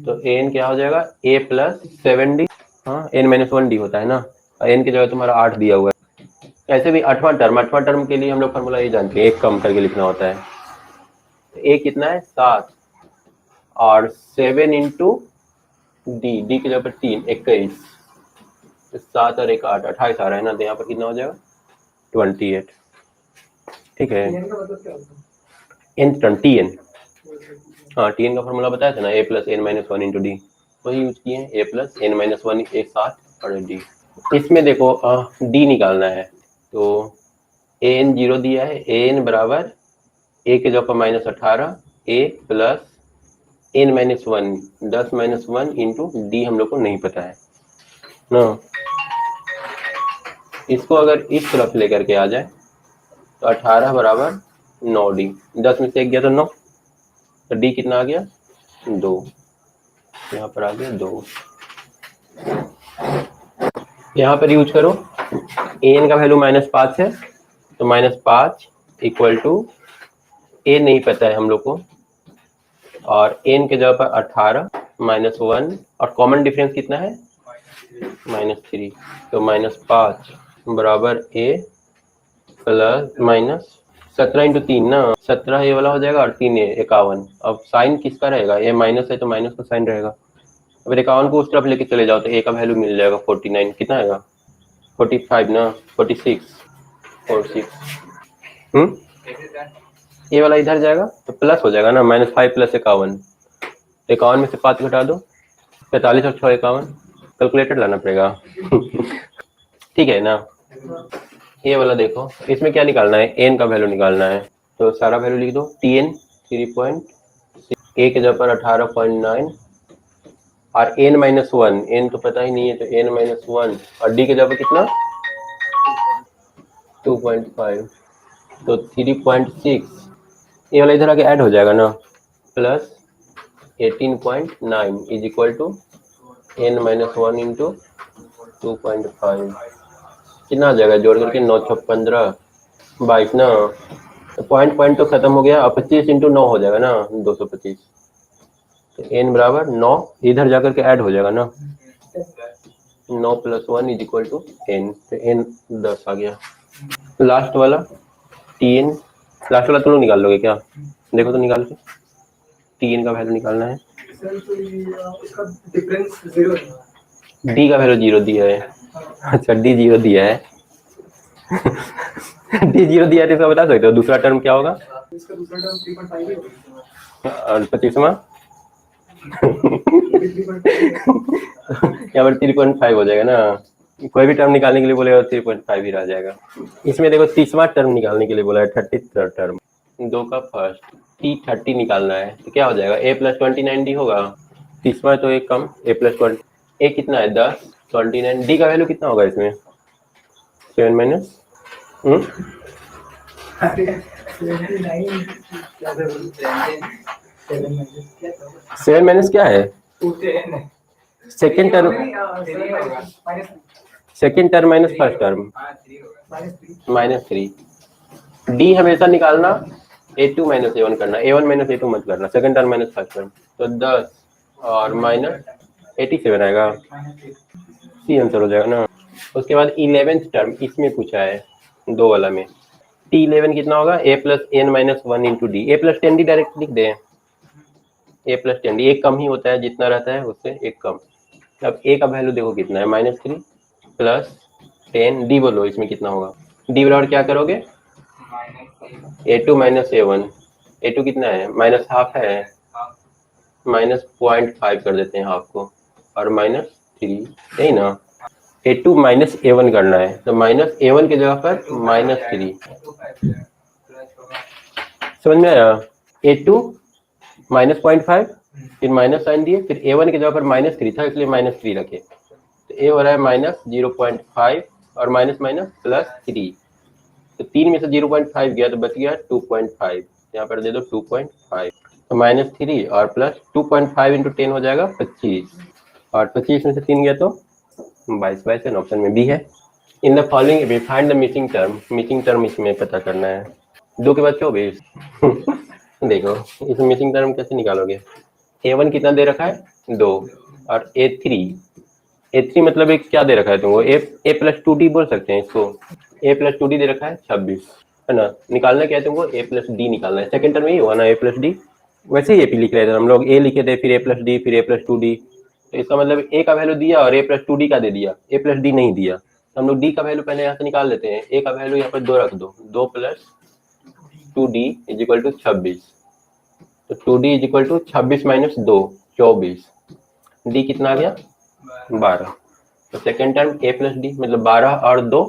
तो n क्या हो जाएगा a प्लस 7d, हाँ n माइनस 1d होता है ना, और n की जगह तुम्हारा 8 दिया हुआ है। ऐसे भी आठवां टर्म के लिए हम लोग फॉर्मूला ये जानते हैं, एक कम करके लिखना होता है। तो a कितना है 7, और 7 इंटू डी की जगह पर 3 21, 7 और 1 8, 28 आ रहा है ना, तो यहाँ पर कितना हो जाएगा 28। ठीक है, TN का मतलब क्या होता है? n टर्म tn, हाँ tn का फॉर्मूला बताया था ना, a plus n minus 1 into D, वही यूज किए हैं, a प्लस n माइनस 1 एक 7 और d। इसमें देखो d निकालना है, तो an 0 दिया है, an बराबर a के जगह पर minus 18, a plus n minus 1 10 minus 1 into D हम लोग को नहीं पता है ना। इसको अगर इस तरफ लेकर के आ जाए तो 18 बराबर 9d, 10 में से 1 गया तो 9, तो d कितना आ गया 2, यहाँ पर आ गया 2। यहाँ पर यूज करो, an का वैल्यू -5 है, तो -5 इक्वल टू a नहीं पता है हम लोग को, और n के जगह पर 18 -1, और कॉमन डिफरेंस कितना है -3, तो -5 बराबर a प्लस माइनस 17 इंटू 3 ना, 17 ये वाला हो जाएगा, और 3 51। अब साइन किसका रहेगा, ये माइनस है तो माइनस का साइन रहेगा। अब 51 को उस तरफ लेके चले जाओ तो a का वैल्यू मिल जाएगा 49, कितना आएगा 45 ना, 46 ये वाला इधर जाएगा तो प्लस हो जाएगा ना, -5 प्लस 51, 51 में से 5 घटा दो 45 और 6 51, कैलकुलेटर लाना पड़ेगा। ठीक है ना। ये वाला देखो, इसमें क्या निकालना है, n का वैल्यू निकालना है, तो सारा वैल्यू लिख दो, tn 3.6, a के जगह पर 18.9, और n माइनस 1, n तो पता ही नहीं है, तो n माइनस 1, और d के जगह पर कितना 2.5, तो 3.6, ये वाला इधर आके ऐड हो जाएगा ना, plus 18.9 is equal to n minus 1 into 2.5, कितना आ जाएगा जोड़ करके 9 6 15 22 ना, तो पॉइंट तो खत्म हो गया, अब 25 इंटू 9 हो जाएगा ना 225, तो n बराबर 9 इधर जाकर के ऐड हो जाएगा ना, 9 plus 1 is equal to n, तो n 10 आ गया। लास्ट वाला tn, लास्ट वाला तुम लोग निकाल लोगे क्या, देखो तो निकाल के, tn का वैल्यू निकालना है, सर तो ये उसका डिफरेंस 0 है। d का वैल्यू 0 दिया है, अच्छा d 0 दिया है। d 0 दिया है तो इसका बता सकते हो दूसरा टर्म क्या होगा, इसका दूसरा टर्म 3.5 ही होगा। और 25वां ये 3.5 यहाँ पर 3.5 हो जाएगा ना, कोई भी टर्म निकालने के लिए बोलेगा 3.5 ही रह जाएगा। इसमें देखो 30वां टर्म निकालने के लिए बोला है, 33rd टर्म, 2 का फर्स्ट t30 निकालना है, तो क्या हो जाएगा a प्लस 29d होगा, 30वां तो एक कम, a प्लस 20, a कितना है 10, 29, d का वैल्यू कितना होगा इसमें 7 माइनस 7 माइनस क्या है, second term minus first term -3, D हमेशा निकालना a2 माइनस a1 करना, a1 माइनस a2 मत करना, second term minus first term, तो 10 और माइनस 87 आएगा, सी आंसर हो जाएगा ना। उसके बाद 11th टर्म इसमें पूछा है 2 वाला में, T11 कितना होगा, a plus N minus one into D, A plus ten D direct लिख दें, ए प्लस टेन डी एक कम ही होता है, जितना रहता है उससे एक कम। अब ए का वैल्यू देखो कितना है, -3 प्लस 10 डी बोलो इसमें कितना होगा, डी बराबर क्या करोगे, a2 माइनस a1, a2 कितना है माइनस हाफ है, -0.5 कर देते हैं हाफ को, और -3, यही ना, a2 माइनस a1 करना है, तो माइनस a1 की जगह पर -3, समझ में आया, a2 -0.5 फिर माइनस साइन दिए, फिर a1 की जगह पर -3 था इसलिए -3 रखे, तो a हो रहा है -0.5 और माइनस माइनस +3, तो 3 में से 0.5 गया तो बच गया 2.5, यहाँ पर दे दो 2.5, तो -3 और प्लस 2.5 इंटू 10 हो जाएगा 25, और 25 में से 3 गया तो 22, 22 ऑप्शन में बी है। In the following we find the missing term इसमें पता करना है, 2 के बाद 24 देखो इस मिसिंग टर्म कैसे निकालोगे, a1 कितना दे रखा है 2, और a3 मतलब एक क्या दे रखा है तुमको, a प्लस 2d बोल सकते हैं इसको, a प्लस 2d दे रखा है 26, है ना, निकालना क्या है तुमको, a प्लस डी निकालना है, सेकंड टर्म यही हुआ ना a प्लस डी, वैसे ही a लिख रहे थे हम लोग, a लिखे थे फिर a प्लस डी फिर a प्लस 2d, तो इसका मतलब a का वैल्यू दिया और a प्लस 2d का दे दिया, a प्लस डी नहीं दिया, तो हम लोग d का वैल्यू पहले यहाँ से निकाल लेते हैं, a का वैल्यू यहाँ पर 2 रख दो, 2 plus 2d is equal to 26, तो 2d is equal to 26 minus 2 24, d कितना आ गया 12, तो second term a plus D मतलब 12 और 2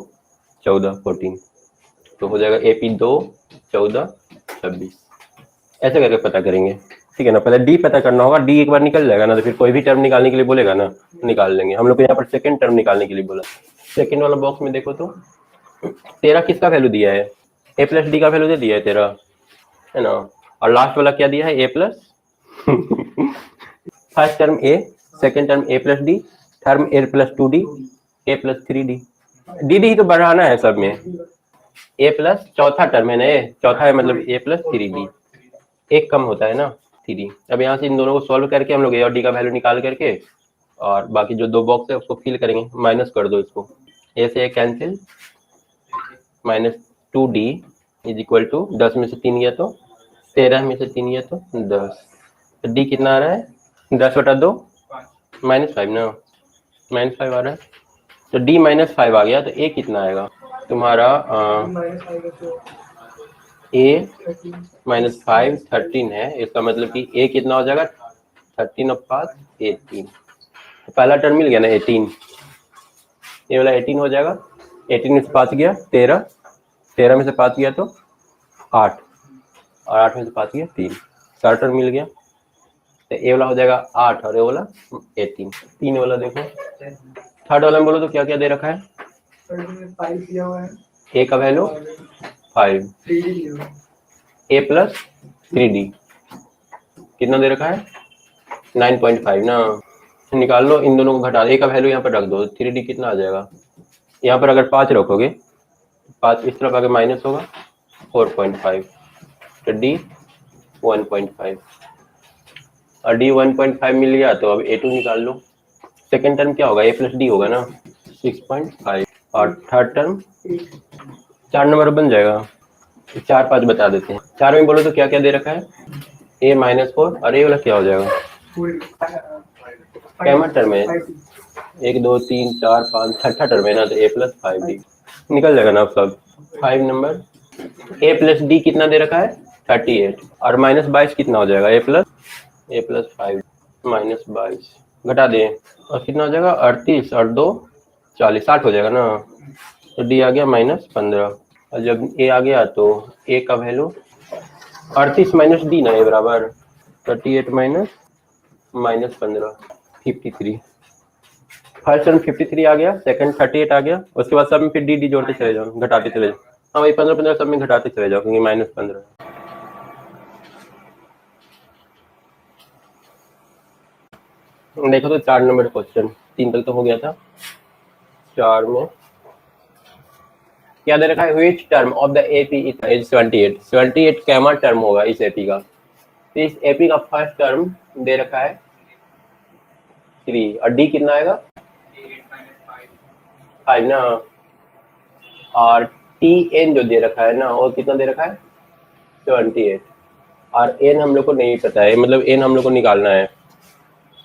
14 14, तो हो जाएगा AP 2 14 26, ऐसे करके पता करेंगे, ठीक है ना, पहले d पता करना होगा, d एक बार निकल जाएगा ना, तो फिर कोई भी टर्म निकालने के लिए बोलेगा ना निकाल लेंगे, हम लोग को यहाँ पर सेकेंड टर्म निकालने के लिए बोला, सेकेंड वाला बॉक्स में देखो तो तेरा किसका वैल्यू दिया है, a प्लस डी का वैल्यू दे दिया है तेरा, है ना, और लास्ट वाला क्या दिया है a plus first term a, second term a plus D, term a plus 2d, a plus 3d, dd ही तो बढ़ाना है सब में, a प्लस चौथा टर्म है ना, चौथा है मतलब a प्लस 3d, एक कम होता है ना 3d। अब यहाँ से इन दोनों को सॉल्व करके हम लोग a और d का वैल्यू निकाल करके और बाकी जो 2 बॉक्स है उसको फिल करेंगे, माइनस कर दो इसको, a से a cancel, -2d is equal to 10 में से 3 गया तो 13 में से 3 गया तो 10, तो d कितना आ रहा है 10/2 -5 ना, -5 आ रहा है, तो d -5 आ गया, तो a कितना आएगा तुम्हारा, a -5 13 है, इसका मतलब कि a कितना हो जाएगा 13 और 5 18, तो पहला टर्म मिल गया ना 18, ये वाला 18 हो जाएगा, 18 में से 5 गया 13, 13 में से 5 गया तो 8, और 8 में से 5 गया 3, 4 टर्म मिल गया, तो ए वाला हो जाएगा 8 और ए वाला 18, 3 वाला देखो, थर्ड वाला में बोलो तो क्या क्या दे रखा है, 5 दिया हुआ है, ए का वैल्यू 5, 3D दिया हुआ है, ए प्लस 3d कितना दे रखा है 9.5 ना, निकाल लो इन दोनों को घटा, ए का वैल्यू यहाँ पर रख दो, 3d कितना आ जाएगा, यहाँ पर अगर 5 रखोगे 5 इस तरफ आगे माइनस होगा 4.5, तो d 1.5, और d 1.5 मिल गया, तो अब a2 निकाल लो, सेकेंड टर्म क्या होगा a प्लस डी होगा ना 6.5, और थर्ड टर्म 4 नंबर बन जाएगा, 4 5 बता देते हैं, 4 में बोलो तो क्या क्या दे रखा है a -4, और a वाला क्या हो जाएगा कैमा टर्म है 1 2 3 4 5 छठा टर्म है ना, तो a प्लस 5d निकल जाएगा ना आप सब, 5 नंबर, a प्लस डी कितना दे रखा है 38, और -22 कितना हो जाएगा a प्लस 5 -22 घटा दें, और कितना हो जाएगा 38 और 2 40, 60 हो जाएगा ना, तो d आ गया -15, और जब a आ गया तो a का वैल्यू 38 माइनस डी ना, a बराबर 38 माइनस -15 53, फर्स्ट टर्म 53 आ गया, सेकंड 38 आ गया, उसके बाद सब में फिर डी जोड़ते चले जाओ, घटाते चले जाओ, हाँ भाई 15 सब में घटाते चले जाओ क्योंकि -15, देखो तो 4 नंबर क्वेश्चन, 3 तक तो हो गया था, 4 में क्या दे रखा है, which term of the AP is 78 Kaima term होगा इस एपी का, तो इस एपी का फर्स्ट टर्म दे रखा है 3 और डी कितना आएगा 8 minus 5. 5 ना, और टी एन जो दे रखा है ना वो कितना दे रखा है 78, और एन हम लोग को नहीं पता है, मतलब एन हम लोग को निकालना है।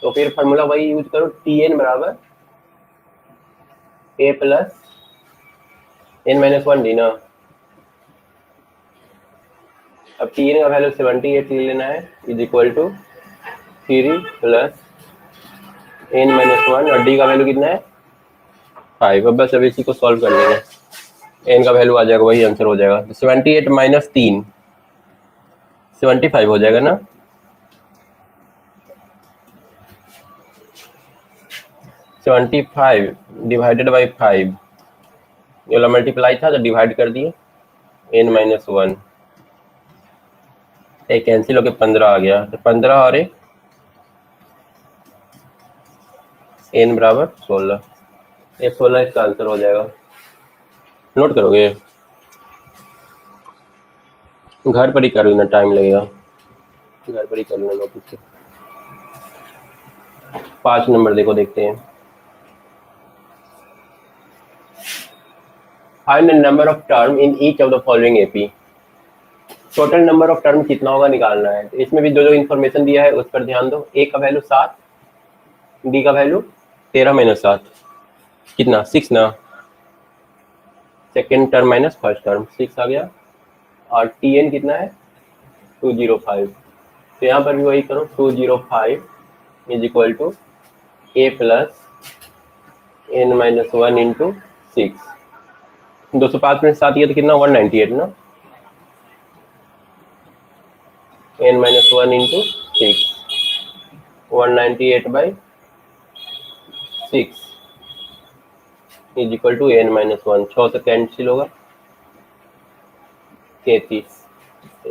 तो फिर फार्मूला वही यूज करो, टी एन बराबर a plus N minus 1 D ना। अब टी एन का वैल्यू 78 ले लेना है, is equal to 3 plus N minus 1, और डी का वैल्यू कितना है 5। अब बस अब इसी को सॉल्व कर लेंगे, एन का वैल्यू आ जाएगा, वही आंसर हो जाएगा। 78 माइनस 3 75 हो जाएगा ना। 75 डिवाइडेड बाई 5, ये वाला मल्टीप्लाई था तो डिवाइड कर दिए, एन माइनस 1 एक कैंसिल होकर 15 आ गया, तो 15 और एक एन बराबर 16, ये 16 इसका आंसर हो जाएगा। नोट करोगे, घर पर ही कर लेना, टाइम लगेगा, घर पर ही कर लेना नोटिस से। 5 नंबर देखो, देखते हैं। Find the number of term in each of the following AP. Total number of term कितना होगा निकालना है। तो इसमें भी जो जो इन्फॉर्मेशन दिया है उस पर ध्यान दो। ए का वैल्यू 7, डी का वैल्यू 13 माइनस 7 कितना 6 ना, second term minus first term 6 आ गया, और टी एन कितना है 205। तो यहाँ पर भी वही करो, 205 is equal to a plus N minus 1 into 6। 205 में 7 ये तो कितना 198 ना, n minus 1 into 6, 198 by 6 is equal to n minus 1। 6 से कैंसिल होगा 33,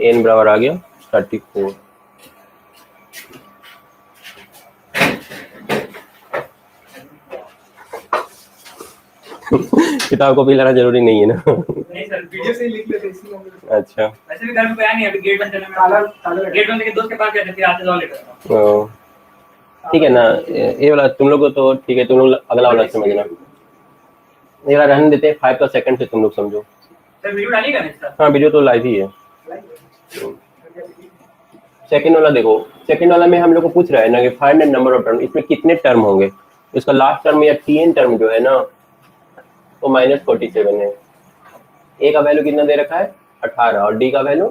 एन बराबर आ गया 34। किताब को भी लाना जरूरी नहीं है ना। नहीं सर, वीडियो से ही लिख लेते इसी में। अच्छा वैसे भी घर में गया नहीं, अभी गेट बंद करने में ताला गेट बंद करके दोस्त के पास गए थे, फिर आते जाओ लेकर। ओ, ठीक है ना। ये वाला तुम लोग को तो ठीक है, तुम लोग अगला वाला समझना, ये वाला रहने देते हैं। 5 का सेकंड से तुम लोग समझो। सर वीडियो डालिएगा ना सर? हाँ वीडियो तो लाइव ही है। सेकंड वाला देखो, सेकंड वाला में हम लोग को पूछ रहा है ना कि find the number of term, इसमें कितने टर्म होंगे। इसका लास्ट टर्म या टी एन टर्म जो है ना वो -47 है। ए का वैल्यू कितना दे रखा है 18, और डी का वैल्यू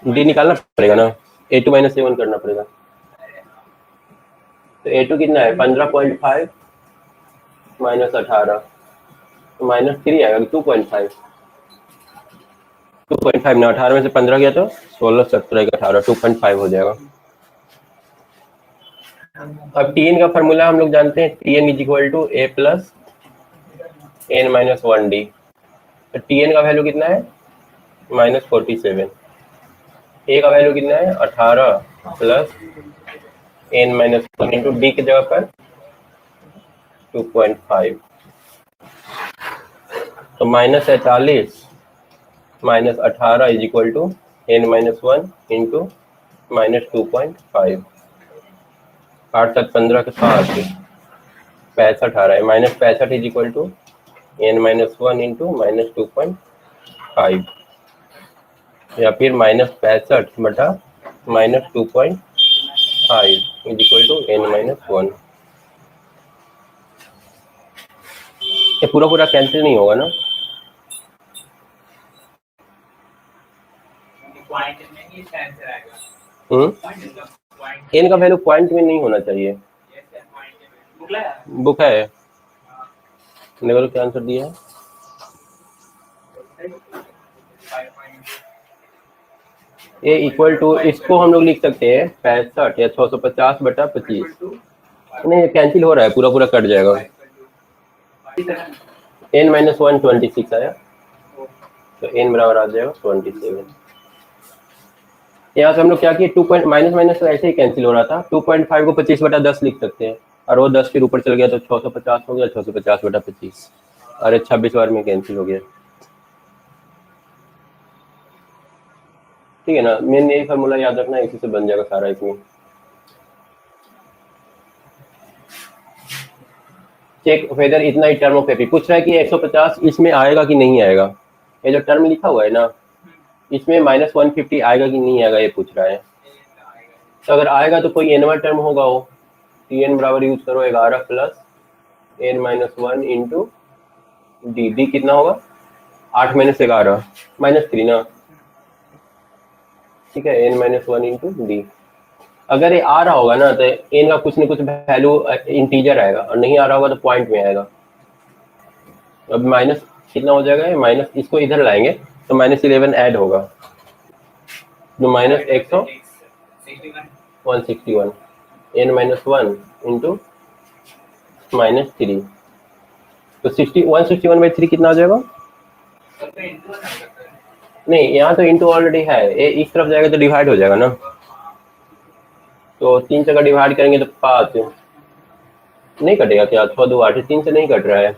डी निकालना पड़ेगा ना, A2 - 7 करना पड़ेगा। तो A2 कितना है 15.5 माइनस 18, तो -3 आएगा 2.5। 2.5 ना, 18 में से 15 गया तो 16, 17, 18, 2.5 हो जाएगा। अब टीएन का फॉर्मूला हम लोग जानते हैं, t n is equal to a plus N minus 1 d. तो टीएन का वैल्यू कितना है -47, ए का वैल्यू कितना है 18 plus N minus 1 into d की जगह पर 2.5, तो -43 minus 18 is equal to n minus 1 into -2.5। 8 7 15 के साथ 65 आ रहा है, -65 is equal to n minus 1 into -2.5, या फिर -65 बटा -2.5 is equal to n minus 1। ये पूरा पूरा कैंसिल नहीं होगा ना। पॉइंट में ही इसका आंसर आएगा। पॉइंट इसका पॉइंट एन का वैल्यू पॉइंट में नहीं होना चाहिए। यस सर, पॉइंट में बुक लाया। बुक है, देखो तो क्या आंसर दिया है। 5.2 ये इक्वल टू, इसको हम लोग लिख सकते हैं 65 या 650 बटा 25। नहीं कैंसिल हो रहा है, पूरा पूरा कट जाएगा। एन माइनस 1 26 आया, तो एन बराबर आ जाएगा 27। यहाँ से हम लोग क्या किए, 2 पॉइंट माइनस माइनस तो ऐसे ही कैंसिल हो रहा था। 2.5 को 25 बटा 10 लिख सकते हैं, और वो 10 के ऊपर चल गया तो 650 हो गया, 650 बटा 25, अरे 26 बार में कैंसिल हो गया। ठीक है ना, मेन यही फार्मूला याद रखना है, इसी से बन जाएगा सारा इसमें। चेक वेदर इतना ही टर्म ऑफ एपी पूछ रहा है कि 150 इसमें आएगा कि नहीं आएगा। ये जो टर्म लिखा हुआ है ना इसमें -150 आएगा कि नहीं आएगा ये पूछ रहा है। तो अगर आएगा तो कोई एनवा टर्म होगा वो, Tn बराबर यूज करो 11 plus n-1 into D. D कितना होगा 8 - 11 -3 ना, ठीक है, n-1 इंटू डी। अगर ये आ रहा होगा ना तो n का कुछ न कुछ वैल्यू इंटीजर आएगा और नहीं आ रहा होगा तो पॉइंट में आएगा। अब माइनस कितना हो जाएगा, माइनस इसको इधर लाएंगे तो -11 ऐड होगा जो -161 n-1 इंटू -3 तो 161/3 कितना हो जाएगा। नहीं यहाँ तो इंटू ऑलरेडी है, ये इस तरफ जाएगा तो डिवाइड हो जाएगा ना, तो 3 से का डिवाइड करेंगे तो 5 नहीं कटेगा क्या, 6 2 8 3 से नहीं कट रहा है,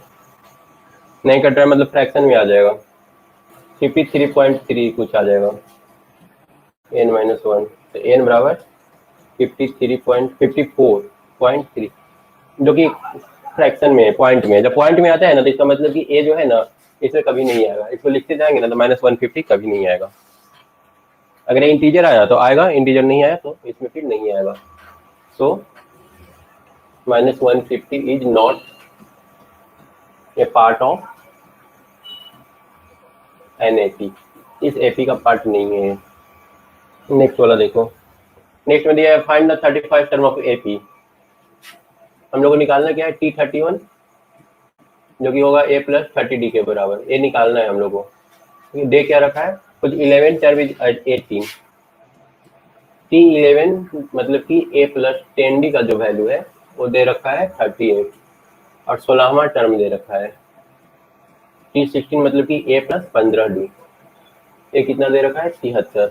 नहीं कट रहा है मतलब फ्रैक्शन में आ जाएगा 53.3 कुछ आ जाएगा n-1 तो n बराबर 54.3 जो कि फ्रैक्शन में पॉइंट में, जब पॉइंट में आता है ना तो इसका मतलब कि a जो है ना इसमें कभी नहीं आएगा, इसको लिखते जाएंगे ना तो -150 कभी नहीं आएगा। अगर इंटीजर आया तो आएगा, इंटीजर नहीं आया तो इसमें फिर नहीं आएगा। सो -150 is not a part of an AP, इस एपी का पार्ट नहीं है। नेक्स्ट वाला देखो, नेक्स्ट में दिया है find the 35 term of AP. हम लोग को निकालना क्या है T31 जो कि होगा a + 30d के बराबर, ये निकालना है हम लोग को। दे क्या रखा है कुछ 11 टर्म इज 18, T11 मतलब कि a + 10d का जो वैल्यू है वो दे रखा है 38 और 16वां टर्म दे रखा है T16 मतलब कि a + 15d, ये कितना दे रखा है 73।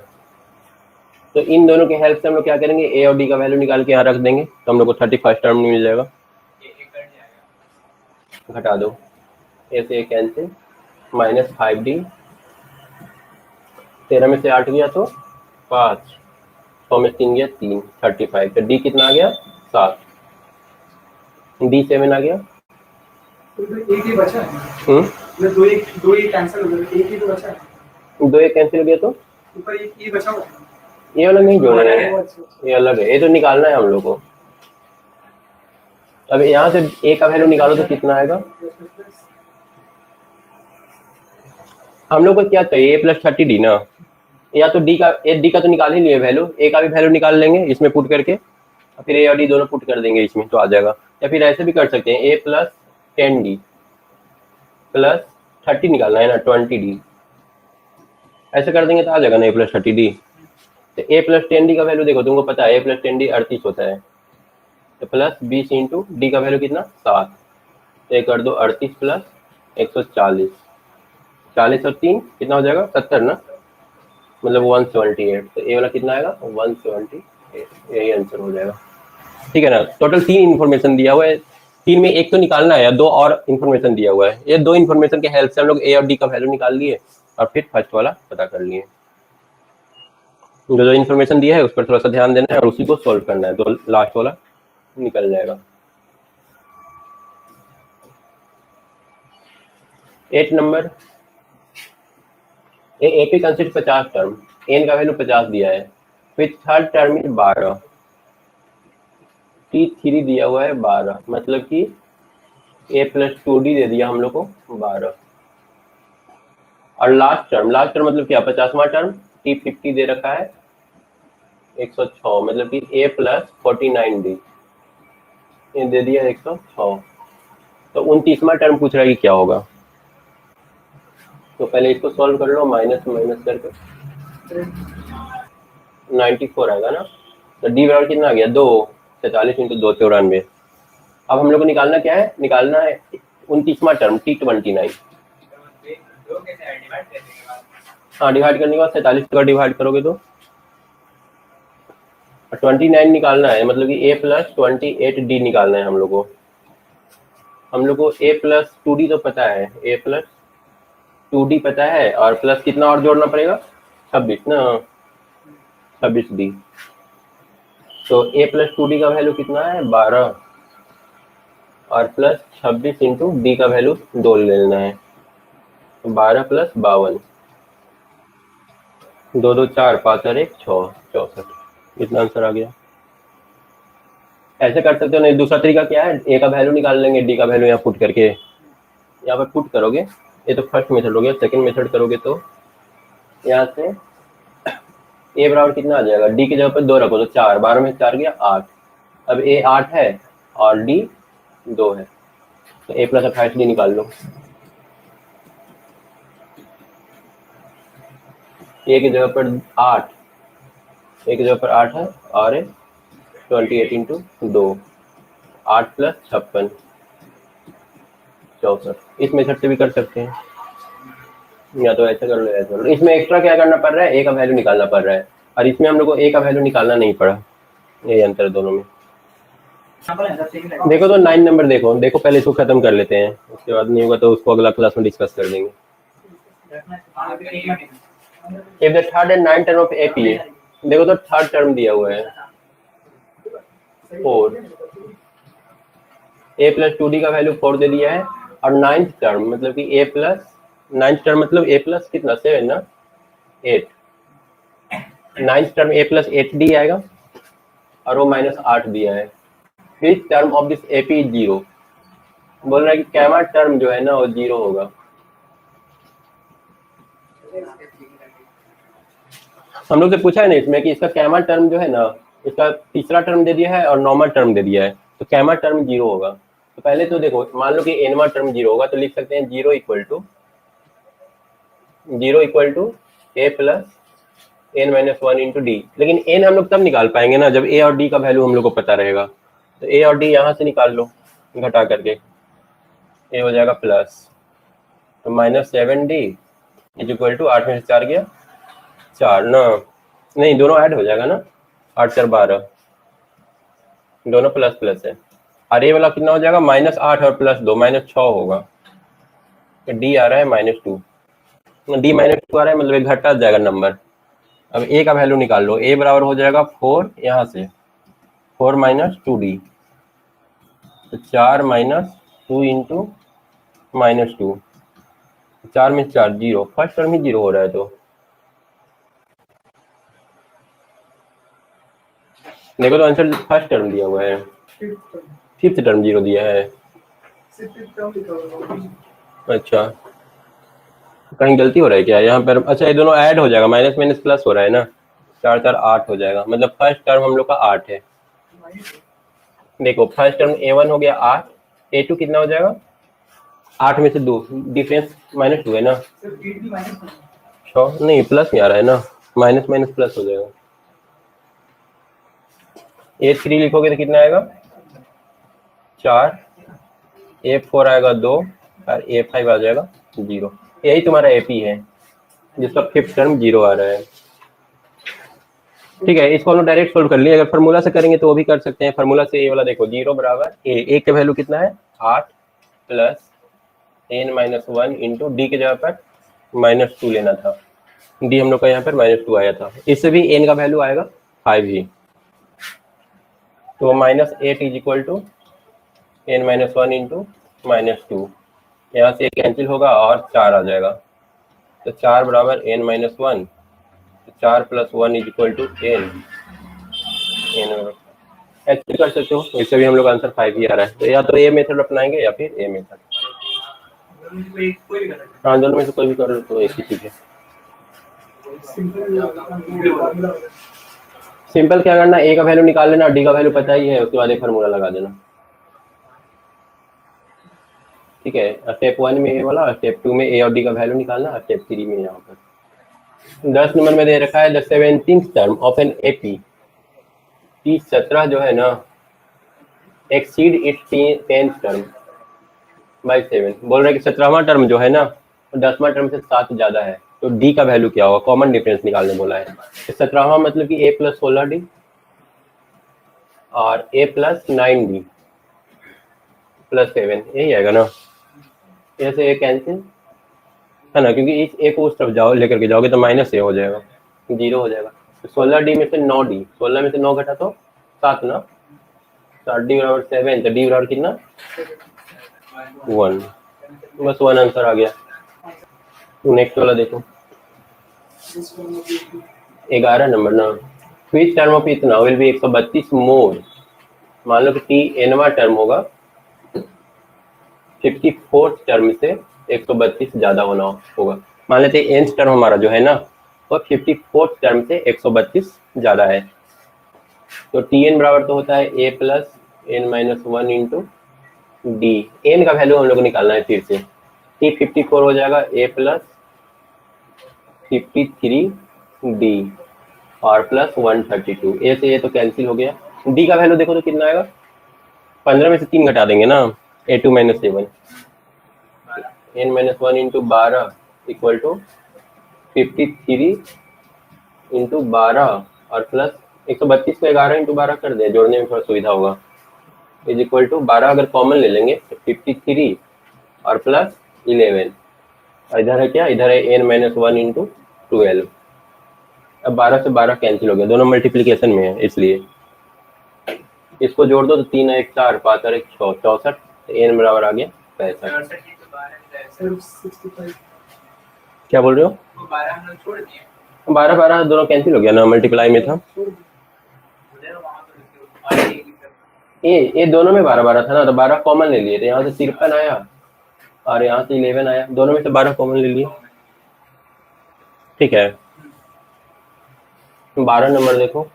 तो इन दोनों के हेल्प से हम लोग क्या करेंगे a और d का वैल्यू निकाल के यहाँ रख देंगे तो हम लोग को 35 टर्म मिल जाएगा। घटा दो a से कैंसिल -5d, 13 में से 8 गया तो 5, 100 में 3 गया 3, 35। तो d कितना आ गया 7, d7 आ गया। तो एक ही बचा है, मतलब दो एक कैंसिल हो गया, एक ही तो बचा है, 2 एक कैंसिल हो गया तो ऊपर एक ही बचा हुआ है। ये वाला नहीं जोड़ना है, ये अलग है, ये तो निकालना है हम लोग को। अब यहाँ से a का वैल्यू निकालो तो कितना आएगा, हम लोग को क्या चाहिए a + 30d ना, या तो d का तो निकाल ही लिए वैल्यू, a का भी वैल्यू निकाल लेंगे इसमें पुट करके और फिर a और d दोनों पुट कर देंगे इसमें तो आ जाएगा। या फिर ऐसे भी कर सकते हैं a + 10d + 30 निकालना है ना 20d, ऐसे कर देंगे तो आ जाएगा ना a + 30d। तो a + 10d का वैल्यू देखो तुमको पता है a + 10d 38 होता है, तो +20 इंटू d का वैल्यू कितना 7, तो ये कर दो 38 + 140, 40 और 3 कितना हो जाएगा 70 ना, मतलब 178। तो ए वाला कितना आएगा 178, यही आंसर हो जाएगा। ठीक है ना, टोटल 3 इन्फॉर्मेशन दिया हुआ है, 3 में एक तो निकालना है, 2 और इन्फॉर्मेशन दिया हुआ है। ये 2 इन्फॉर्मेशन के हेल्प से हम लोग ए और डी का वैल्यू निकाल लिए और फिर फर्स्ट वाला पता कर लिए। जो इन्फॉर्मेशन दिया है उस पर थोड़ा सा ध्यान देना है और उसी को सोल्व करना है तो लास्ट वाला निकल जाएगा। 8 number, AP consist 50 term, n का वैल्यू 50 दिया है, फिर थर्ड टर्म इज 12, T3 दिया हुआ है 12, मतलब कि a + 2d दे दिया हम लोग को 12, और लास्ट टर्म मतलब क्या 50वां टर्म T50 दे रखा है 106, मतलब कि a + 49d ये दे दिया 106। तो 29वां टर्म पूछ रहा है कि क्या होगा, तो पहले इसको सॉल्व कर लो, माइनस करके 94 आएगा ना, तो डी बराबर कितना आ गया 2, 47 इंटू 2 94। अब हम लोग को निकालना क्या है, निकालना है 29वां टर्म T29। हाँ डिवाइड करने के बाद 47 का डिवाइड करोगे तो 29 निकालना है, मतलब कि a + 28d निकालना है हम लोग को। हम लोग को a + 2d तो पता है, a + 2d पता है और प्लस कितना और जोड़ना पड़ेगा 26 ना, 26d। तो a + 2d का वैल्यू कितना है 12, और प्लस 26 इंटू डी का वैल्यू 2 ले लेना है, 12 प्लस 52, 2 2 4, 5 और 1 6, 64। इतना आंसर आ गया। ऐसे कर सकते हो, नहीं दूसरा तरीका क्या है, ए का वैल्यू निकाल लेंगे, डी का वैल्यू यहाँ पुट करके, यहाँ पर पुट करोगे, ये तो फर्स्ट मेथड हो गया। सेकंड मेथड करोगे तो यहाँ से ए बराबर कितना आ जाएगा, डी की जगह पर 2 रखो तो 4, 12 में 4 गया 8। अब ए 8 है और डी 2 है, तो ए प्लस 28 डी निकाल लो। ए की जगह पर 8, ए की जगह पर 8 है और 28 इंटू 2, 8 प्लस 56, 64। इस मेथड से भी कर सकते हैं, या तो ऐसा कर लो, ऐसा कर लो। इसमें एक्स्ट्रा क्या करना पड़ रहा है, ए का वैल्यू निकालना पड़ रहा है, और इसमें हम लोग को ए का वैल्यू निकालना नहीं पड़ा। ये अंतर है दोनों में। देखो तो 9 नंबर देखो, देखो पहले इसको खत्म कर लेते हैं, उसके बाद नहीं होगा तो उसको अगला क्लास में डिस्कस कर देंगे। If the third and ninth term of AP, देखो तो थर्ड टर्म दिया हुआ है 4, a प्लस 2d का वैल्यू 4 दे दिया है, और नाइन्थ टर्म मतलब कि a प्लस, नाइन्थ टर्म मतलब a प्लस कितना 7 ना 8, ninth term a plus 8d आएगा और वो माइनस 8 दिया है। Which term of this AP is 0? बोल रहा है कि कैमा टर्म जो है ना वो 0 होगा। हम लोग से पूछा है ना इसमें कि इसका कैमा टर्म जो है ना, इसका तीसरा टर्म दे दिया है और नॉर्मल टर्म दे दिया है, तो कैमा टर्म 0 होगा। तो पहले तो देखो, मान लो कि एनवा टर्म 0 होगा, तो लिख सकते हैं 0 equal to a plus N minus 1 into d. लेकिन एन हम लोग तब निकाल पाएंगे ना जब ए और डी का वैल्यू हम लोग को पता रहेगा। तो ए और डी यहाँ से निकाल लो घटा करके, ए हो जाएगा प्लस, तो minus 7d is equal to 8 में से 4 गया 4 ना, नहीं दोनों ऐड हो जाएगा ना, 8 4 12, दोनों प्लस प्लस है। और ये वाला कितना हो जाएगा, माइनस 8 और प्लस 2 माइनस 6 होगा। तो डी आ रहा है -2, डी -2 आ रहा है, मतलब एक घटा जाएगा नंबर। अब ए का वैल्यू निकाल लो, ए बराबर हो जाएगा 4, यहाँ से 4 माइनस 2d, तो 4 माइनस 2 इंटू -2, 4 में 4 0, फर्स्ट टर्म ही 0 हो रहा है। तो देखो तो आंसर फर्स्ट टर्म दिया हुआ है, फिफ्थ टर्म 0 दिया है। अच्छा कहीं गलती हो रहा है क्या यहाँ पर? अच्छा ये दोनों ऐड हो जाएगा, माइनस माइनस प्लस हो रहा है ना, 4 4 8 हो जाएगा, मतलब फर्स्ट टर्म हम लोग का 8 है। देखो फर्स्ट टर्म a1 हो गया 8, a2 कितना हो जाएगा, 8 में से 2 डिफरेंस -2 है ना, 6 नहीं प्लस में आ रहा है ना, माइनस माइनस प्लस हो जाएगा। a3 लिखोगे तो कितना आएगा 4, a4 आएगा 2 और a5 आ जाएगा 0। यही तुम्हारा एपी है जिसका फिफ्थ टर्म 0 आ रहा है। ठीक है, इसको हम लोग डायरेक्ट सोल्व कर लिए, अगर फार्मूला से करेंगे तो वो भी कर सकते हैं। फार्मूला से ये वाला देखो 0 बराबर ए के वैल्यू कितना है 8 plus n minus 1 into d के जगह पर -2 लेना था, डी हम लोग का यहाँ पर -2 आया था, इससे भी n का वैल्यू आएगा 5 ही, तो -8 is equal to n minus 1 into -2, यहाँ से कैंसिल होगा और 4 आ जाएगा, तो 4 बराबर n minus 1, 4 plus 1 is equal to n ऐसे कर सकते हो। इससे भी हम लोग आंसर 5 ही आ रहा है। तो या तो ए मेथड अपनाएंगे या फिर ए मेथड, हाँ दोनों में से कोई भी करो तो एक ही चीज है। सिंपल क्या करना, ए का वैल्यू निकाल लेना, डी का वैल्यू पता ही है, उसके बाद एक फार्मूला लगा देना। ठीक है, स्टेप 1 में ए वाला, स्टेप 2 में ए और डी का वैल्यू निकालना, स्टेप 3 में यहाँ पर 10 नंबर में दे रखा है the 17th term of an AP, 17 जो है ना exceed it's 10th term by 7। बोल रहे हैं कि 17वां टर्म जो है ना 10वां टर्म से 7 ज्यादा है, तो डी का वैल्यू क्या होगा, कॉमन डिफरेंस निकालने बोला है। 17वां मतलब कि a प्लस 16d और a प्लस 9d प्लस 7, यही आएगा ना, ऐसे a कैंसिल है ना, क्योंकि इस a को उस तरफ जाओ लेकर के जाओगे तो माइनस a हो जाएगा, 0 हो जाएगा। तो 16d में से 9d, 16 में से 9 घटा तो 7 ना, तो डी बराबर 7, तो डी बराबर कितना 1, बस 1 आंसर आ गया। नेक्स्ट वाला देखो, This one will be 11 number ना, विच टर्म ऑफ इतना विल बी 132 मोर। मान लो कि टी एनवा टर्म होगा 54 टर्म से 132 ज्यादा होना होगा। मान लेते हैं nth टर्म हमारा जो है ना वो 54 टर्म से 132 ज्यादा है, तो टी एन बराबर तो होता है a plus N minus 1 into d. N का वैल्यू हम लोग को निकालना है फिर से, टी 54 हो जाएगा ए प्लस 53 डी और प्लस 132। ए से ये तो कैंसिल हो गया। डी का वैल्यू देखो तो कितना आएगा, 15 में से 3 घटा देंगे ना, a two minus 7 n minus 1 into 12 equal to 53 into 12 और प्लस 132 को 11 इंटू 12 कर दे, जोड़ने में थोड़ा सुविधा होगा, इज इक्वल टू 12 अगर कॉमन ले लेंगे तो 53 और प्लस 11, इधर है क्या, इधर है एन माइनस 1 इंटू 12। अब 12 से 12 कैंसिल हो गया, दोनों मल्टीप्लीकेशन में है इसलिए इसको जोड़ दो तो 3 1 4 5 और 1 6 64, एन बराबर आ गया 65। 65. क्या बोल रहे हो, 12 हम लोग छोड़ दिए 12 12 दोनों कैंसिल हो गया ना, मल्टीप्लाई में था। उधर वहां पर और एक ये दोनों में 12 12 था ना, तो 12 कॉमन ले लिए, तो यहाँ से 53 आया और यहाँ से 11 आया, दोनों में से 12 कॉमन ले लिए, ठीक है। 12 नंबर देखो,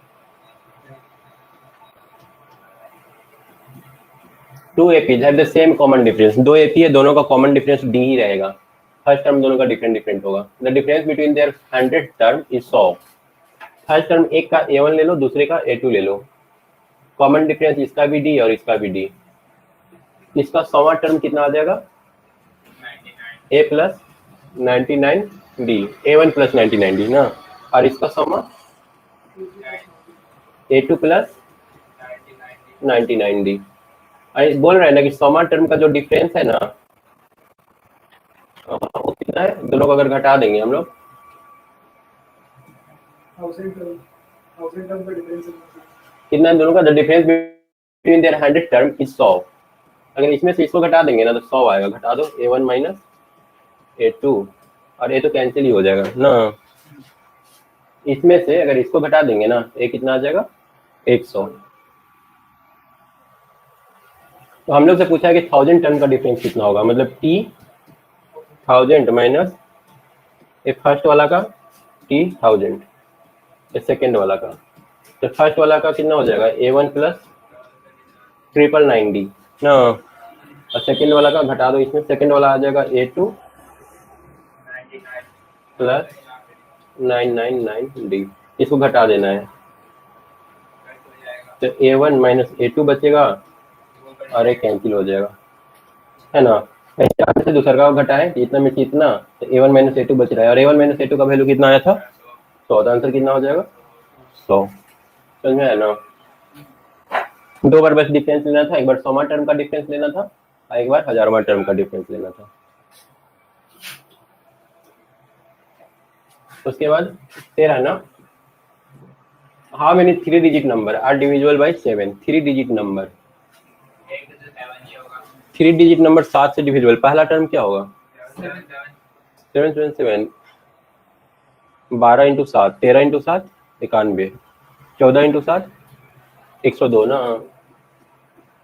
2 APs have the same common difference. 2 AP है, दोनों का कॉमन डिफरेंस डी ही रहेगा, फर्स्ट टर्म दोनों का डिफरेंट डिफरेंट होगा। The difference between their 100 term is 100। First term एक का a1 ले लो, दूसरे का a2 ले लो, कॉमन डिफरेंस इसका भी डी और इसका भी डी। इसका 100वां टर्म कितना आ जाएगा, 99 a plus 99 D, a1 plus 99 D ना, और इसका 100वां a2 प्लस 99 डी। बोल रहे हैं ना कि 100वां टर्म का जो डिफरेंस है ना वो कितना है, दोनों को अगर घटा देंगे हम लोग 1000 term का difference है. कितना है दोनों का, the difference between their 100 term is 100। अगर इसमें से इसको घटा देंगे ना तो 100 आएगा, घटा दो a1 माइनस a2 और a तो कैंसिल ही हो जाएगा ना, इसमें से अगर इसको घटा देंगे ना a कितना आ जाएगा 100। तो हम लोग से पूछा है कि 1000 टर्म का डिफरेंस कितना होगा, मतलब t 1000 माइनस ये फर्स्ट वाला का t 1000 ये सेकेंड वाला का, तो फर्स्ट वाला का कितना हो जाएगा a1 प्लस 999 ना, और सेकेंड वाला का घटा दो, इसमें सेकेंड वाला आ जाएगा a2 प्लस 999d, इसको घटा देना है, तो a1 माइनस a2 बचेगा और एक कैंसिल हो जाएगा, है ना। चार से दूसरा का घटा है, इतना में कितना, तो a1 माइनस a2 बच रहा है, और a1 माइनस a2 का वैल्यू कितना आया था 100, आंसर कितना हो जाएगा 100। समझ में आया ना, 2 बार बस डिफरेंस लेना था, एक बार 100वां टर्म का डिफरेंस लेना था और एक बार 1000वां टर्म का डिफरेंस लेना था। उसके बाद 13 ना, how many 3 digit number are divisible by 7। 3 digit number, एक तो 7 ही होगा 3 डिजिट नंबर 7 से डिविजिबल, पहला टर्म क्या होगा 7 7 7 12 इंटू 7 13 इंटू 7 91 14 इंटू 7 102 ना,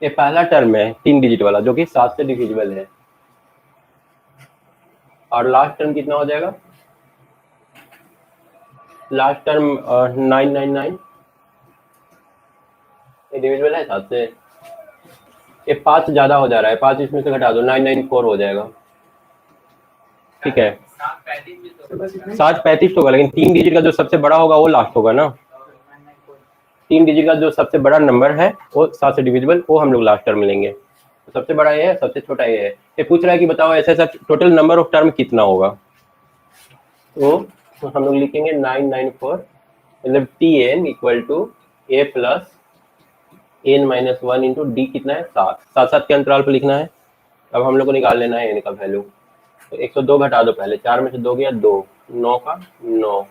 ये पहला टर्म है 3 डिजिट वाला जो कि 7 से डिविजिबल है, और लास्ट टर्म कितना हो जाएगा, लास्ट टर्म 999 ये डिविजिबल है 7 से, ये 5 ज्यादा हो जा रहा है, 5 इसमें से घटा दो 994 हो जाएगा, ठीक है। 7 35 भी तो तो बस इतना ही. 7 35 होगा, लेकिन 3 डिजिट का जो सबसे बड़ा होगा वो लास्ट होगा ना, 3 डिजिट का जो सबसे बड़ा नंबर है वो 7 से डिविजिबल, वो हम लोग लास्ट टर्म लेंगे। तो सबसे बड़ा ये है, सबसे छोटा ये है। ये पूछ रहा है कि बताओ ऐसा ऐसा टोटल नंबर ऑफ टर्म कितना होगा, तो हम लोग लिखेंगे 994, मतलब tn equal to a plus n minus 1 into d कितना है 7, 7 के अंतराल पर लिखना है। अब हम लोग को निकाल लेना है n का वैल्यू, तो 102 घटा दो पहले, 4 में से 2 गया 2, 9 का 9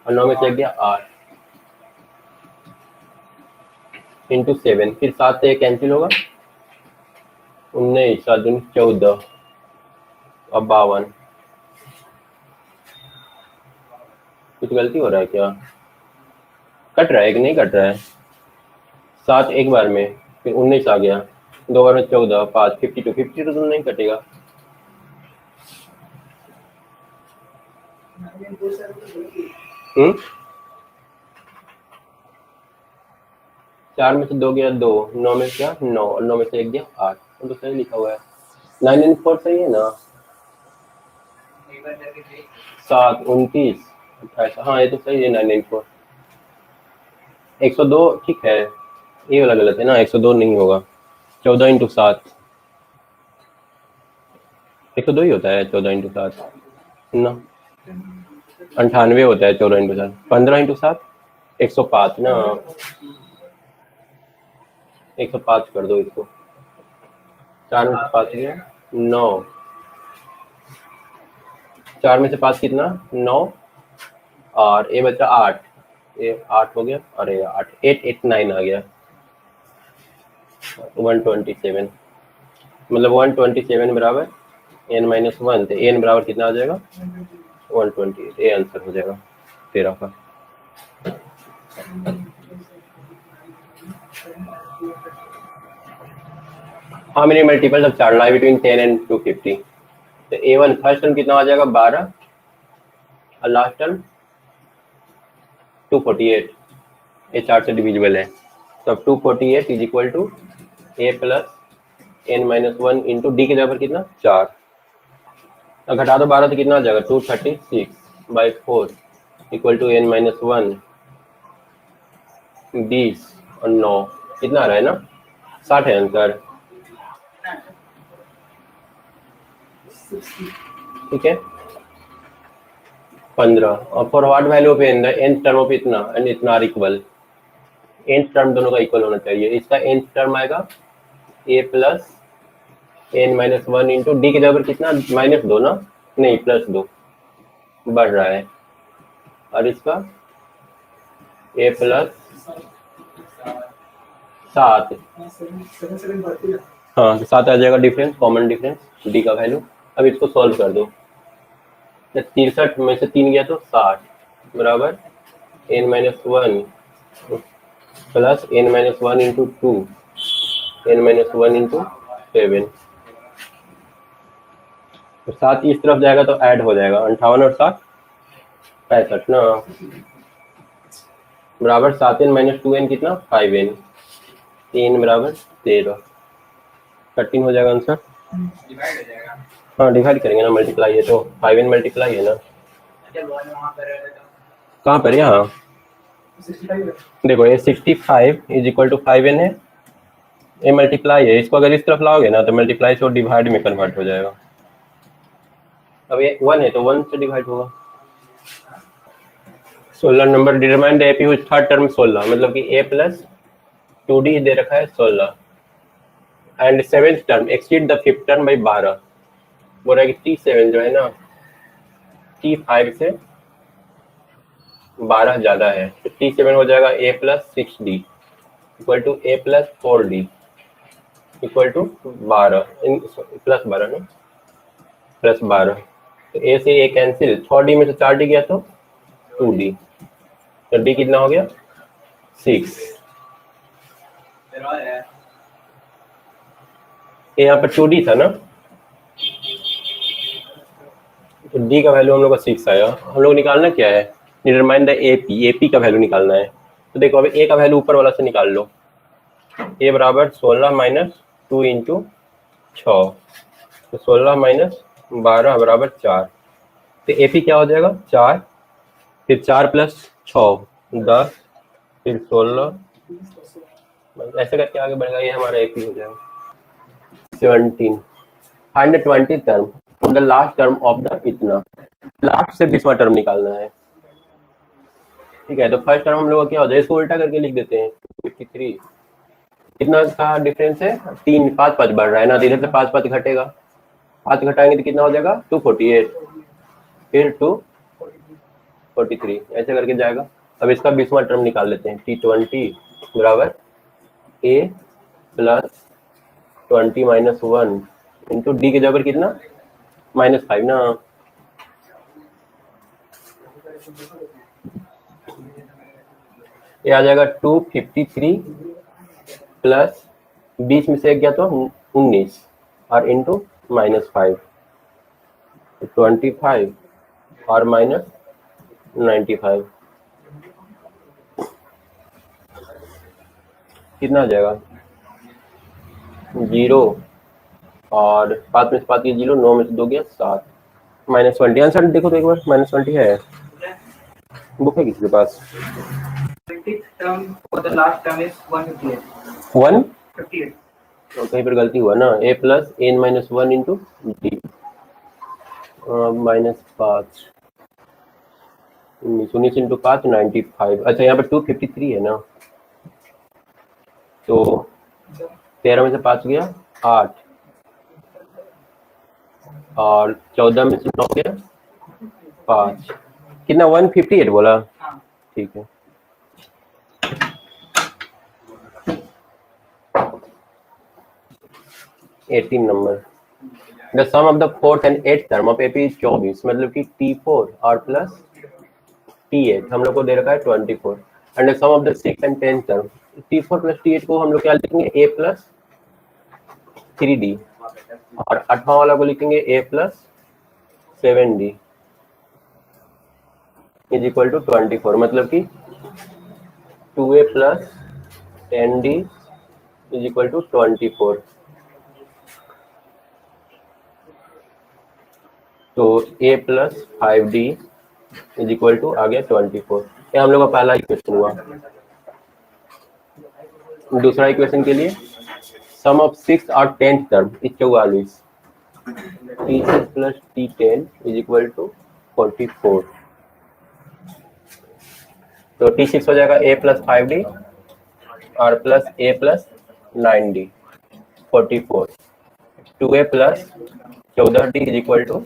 और 9 में से 1 गया 8, इंटू 7, फिर 7 से 1 कैंसिल होगा, 19, 7 दूनी 14 और 52। कुछ गलती हो रहा है क्या? कट रहा है कि नहीं कट रहा है? 7 एक बार में, फिर 19 आ गया, 2 बार में 14, 5, 52 तो नहीं कटेगा। हम्म, 4 में से 2 गया 2, 9 में से क्या 9, और 9 में से 1 गया 8, तो सही लिखा हुआ है। 9 and 4 सही है ना? एक बार करके देख। 7, 29, 28, हाँ ये तो सही है 9 and 4। 102 ठीक है, ये वाला गलत है ना, 102 नहीं होगा। 14 इंटू 7, 102 ही होता है 14 इंटू 7 ना, 98 होता है 14 इंटू 7। 15 इंटू 7, 105 ना, 105 कर दो इसको। 4 में से 5 गया 9, 4 में से 5 कितना 9, और ये बचा 8, ये 8 हो गया, अरे 8, 889 आ गया, 127, मतलब 127 बराबर n माइनस 1, तो n बराबर कितना आ जाएगा 128, ये आंसर हो जाएगा 13 का। How many multiples of 4 lie between 10 and 250? तो a1 फर्स्ट टर्म कितना आ जाएगा 12, और लास्ट टर्म 248, ये 4 से डिविजिबल है, तो अब 248 is equal to a plus n minus 1 into d के जगह पर कितना 4, अब घटा दो 12 तो कितना आ जाएगा 236 by 4 equal to n minus 1, 20 और 9 कितना आ रहा है ना 60 है आंसर। ठीक है 15, और फॉर व्हाट वैल्यू पे nth टर्म ऑफ इतना एंड इतना आर इक्वल, nth टर्म दोनों का इक्वल होना चाहिए। इसका nth टर्म आएगा a plus n minus 1 into d के जगह पर कितना -2 ना, नहीं +2 बढ़ रहा है, और इसका a प्लस 7, हाँ 7 आ जाएगा डिफरेंस, कॉमन डिफरेंस डी का वैल्यू। अब इसको सॉल्व कर दो, 63 में से 3 गया तो 60 बराबर n minus 1 plus n minus 1 into 2, n minus 1 into 7, तो 7 इस तरफ जाएगा तो ऐड हो जाएगा, 58 और 7 65 ना, बराबर 7n माइनस 2n कितना 5n, 3 बराबर 13, 13 हो जाएगा आंसर। डिवाइड हो जाएगा। हाँ डिवाइड करेंगे ना, मल्टीप्लाई है तो 5n मल्टीप्लाई है ना, जब वन वहाँ पर रहेगा तो कहाँ पर यहाँ देखो ये 65 इज इक्वल टू 5n है, ये मल्टीप्लाई है, इसको अगर इस तरफ लाओगे ना तो मल्टीप्लाई से डिवाइड में कन्वर्ट हो जाएगा। अब ये 1 है तो 1 से डिवाइड होगा। 16 number determine the AP which third term 16, मतलब कि a प्लस 2d दे रखा है 16 and seventh term exceed the fifth term by 12, बोल रहा है कि t7 जो है ना t5 से 12 ज्यादा है, तो t7 हो जाएगा a plus 6d equal to a plus 4d equal to 12 plus 12 ना प्लस 12, तो a से a कैंसिल, 6d में से 4d गया तो 2d, तो d कितना हो गया 6, फिर और है यहाँ पर 2d था ना, तो d का वैल्यू हम लोग का 6 आया। हम लोग निकालना क्या है, डिटरमाइन द एपी का वैल्यू निकालना है। तो देखो अभी a का वैल्यू ऊपर वाला से निकाल लो, a बराबर 16 माइनस 2 इंटू 6, तो 16 माइनस 12 बराबर 4, तो एपी क्या हो जाएगा 4, फिर 4 प्लस 6 10, फिर 16, ऐसे करके आगे बढ़ेगा, ये हमारा एपी हो जाएगा। 17 find the 20 term the last term of the इतना, लास्ट से 20वां टर्म निकालना है। ठीक है, तो फर्स्ट टर्म हम लोग का क्या हो जाए, इसको उल्टा करके लिख देते हैं 53, कितना का डिफरेंस है 3, 5 5 बढ़ रहा है ना, धीरे से 5 5 घटेगा, 5 घटाएंगे तो कितना हो जाएगा 248, फिर 243, ऐसे करके जाएगा। अब इसका 20वां टर्म निकाल लेते हैं, t20 बराबर a plus 20 minus 1 into d के जगह पर कितना -5 ना। ये आ जाएगा 253 प्लस 20 में से एक गया तो 19 और इंटू -5 25 और -95 कितना आ जाएगा 0 और 5 में से 5 गया 0, 9 में से 2 गया 7 -20। आंसर देखो तो एक बार -20 है, बुक है किसी के पास? 20th term for the last term is 158. 158 58. तो कहीं पर गलती हुआ ना। a plus n minus 1 into D -5 19 into 5 95। अच्छा यहाँ पर 253 है ना, तो 13 में से 5 गया 8 और 14 में से 9 गया 5, कितना 158 बोला? हाँ. ठीक है। Eighteen number, the sum of the fourth and eighth term of AP is 24, मतलब कि T4 और प्लस T8 हम लोग को दे रखा है 24, and the sum of the six and tenth term T4 plus T8 को हम लोग क्या लिखेंगे a प्लस 3D और 8वां वाला को लिखेंगे a plus 7D is equal to 24, मतलब कि 2a plus 10D is equal to 24। तो a plus 5D is equal to आ गया 24। ये हम लोग का पहला इक्वेशन हुआ। दूसरा इक्वेशन के लिए सम ऑफ सिक्स और tenth term is 44, T6 plus T10 is equal to 44। तो T6 हो जाएगा a प्लस 5D और plus a plus 9D 44, 2a plus 14D is equal to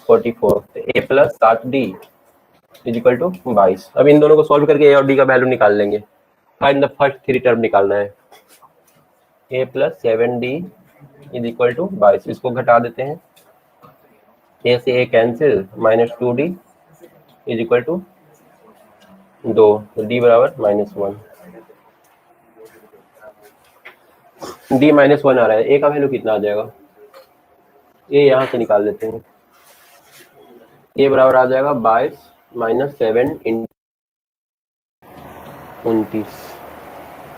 44, a plus 7D is equal to 22। अब इन दोनों को solve करके a और d का वैल्यू निकाल लेंगे। Find the first three term निकालना है। a plus 7D is equal to 22, इसको घटा देते हैं, a से a cancel, -2D is equal to 2, तो d बराबर -1। d -1 आ रहा है, a का वैल्यू कितना आ जाएगा? a यहाँ से निकाल लेते हैं, a बराबर आ जाएगा 22 - 7 × 29,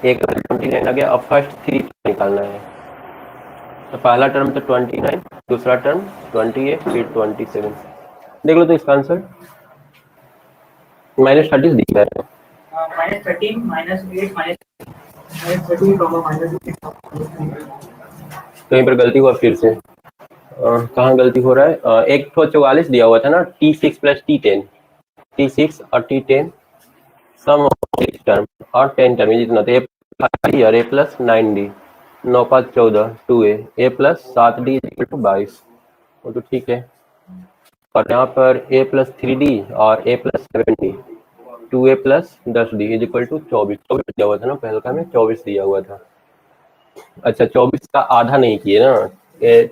एक 29 आ गया। अब फर्स्ट थ्री निकालना है, तो पहला टर्म तो 29, दूसरा टर्म 28, फिर 27। देख लो तो इसका आंसर -30 दिख रहा है। -13 -8 -13 -8 कहीं पर गलती हुआ फिर से, कहाँ गलती हो रहा है? एक तो 44 दिया हुआ था ना, T6 प्लस T10, T6 और T10 सम ऑफ 6 टर्म और 10 टर्म जितना, तो a plus 9D 9 5 14 2a, a plus 7D equal to 22, वो तो ठीक है। और यहाँ पर a प्लस 3D और a plus 7D 2a plus 10D is equal to 24 दिया हुआ था ना, पहले का में 24 दिया हुआ था। अच्छा 24 का आधा नहीं किए ना,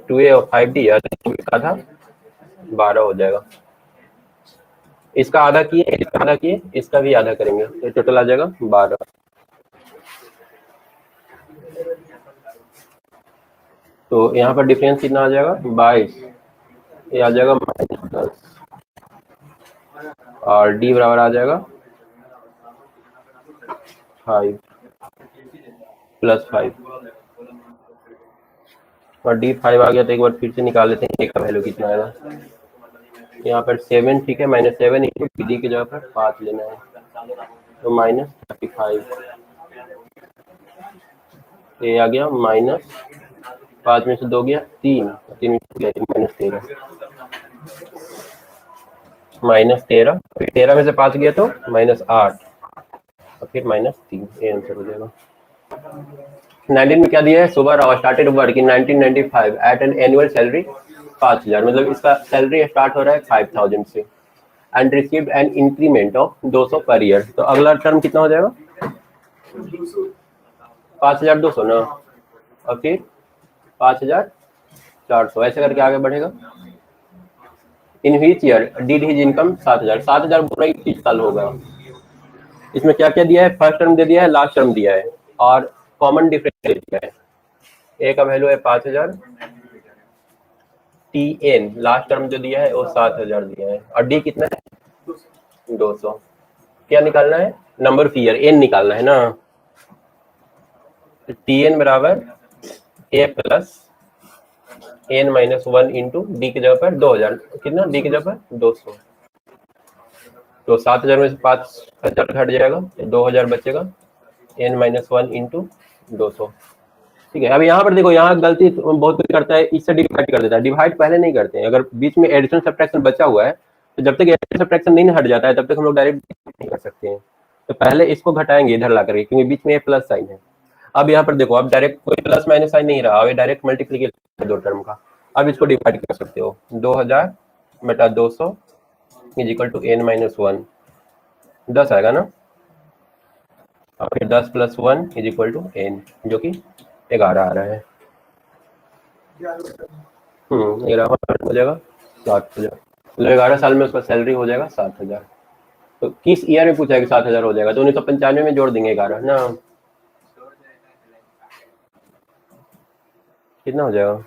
2a और 5D यार, 24 का आधा 12 हो जाएगा। इसका आधा किए, इसका आधा किए, इसका भी आधा करेंगे, तो टोटल आ जाएगा 12। तो यहाँ पर डिफरेंस कितना आ जाएगा 22, ये आ जाएगा -10 और d बराबर आ जाएगा 5 + 5 और d 5 आ गया। तो एक बार फिर से निकाल लेते हैं a का वैल्यू कितना आएगा। यहाँ पर 7 ठीक है, -7 इंटू d की जगह पर 5 लेना है, तो -35, ये आ गया -5 में से 2 गया 3, 3 में से -13, -13, फिर 13 में से 5 गया तो -8 और फिर -3, ये आंसर हो जाएगा। 19 में क्या दिया है? सुबह started work in 1995 at an annual salary 5000, मतलब इसका सैलरी स्टार्ट हो रहा है 5000 से, and received an increment of 200 per year. तो अगला टर्म कितना हो जाएगा? 5200 ना, और फिर 5400, ऐसे करके आगे बढ़ेगा। In which year did his income 7000 पूरा 21 साल होगा। इसमें क्या क्या दिया है, फर्स्ट टर्म दे दिया है, लास्ट टर्म दिया है, और कॉमन डिफरेंस दे दिया है। ए का वैल्यू है 5000, टी एन लास्ट टर्म जो दिया है वो 7000 दिया है, और डी कितना है 200। क्या निकालना है, नंबर ऑफ ईयर एन निकालना है ना। टी एन बराबर a plus N minus 1 into d की जगह पर 2000, कितना डी की जगह पर 200। तो 7000 में से 5000 घट जाएगा, 2000 बचेगा, एन माइनस 1 इंटू 200। ठीक है, अब यहाँ पर देखो, यहाँ गलती बहुत कोई करता है, इससे डिवाइड कर देता है। डिवाइड पहले नहीं करते हैं, अगर बीच में एडिशन सब्ट्रैक्शन बचा हुआ है तो जब तक एडिशन सब्ट्रैक्शन नहीं हट जाता है तब तक हम लोग डायरेक्ट नहीं कर सकते हैं। तो पहले इसको घटाएंगे इधर ला करके, क्योंकि बीच में प्लस साइन है। अब यहाँ पर देखो, अब डायरेक्ट कोई प्लस माइनस साइन नहीं रहा, अब डायरेक्ट मल्टीप्लीकेशन है दो टर्म का। अब इसको डिवाइड कर सकते हो, 2000 बटा 200 is equal to n minus 1, 10 आएगा ना, और फिर 10 plus 1 is equal to n, जो कि 11 आ रहा है। 11 हो जाएगा 7000, मतलब 11 साल में उसका सैलरी हो जाएगा 7000। तो किस ईयर में पूछा है कि 7000 हो जाएगा, तो 1995 में जोड़ देंगे 11 ना, कितना हो जाएगा,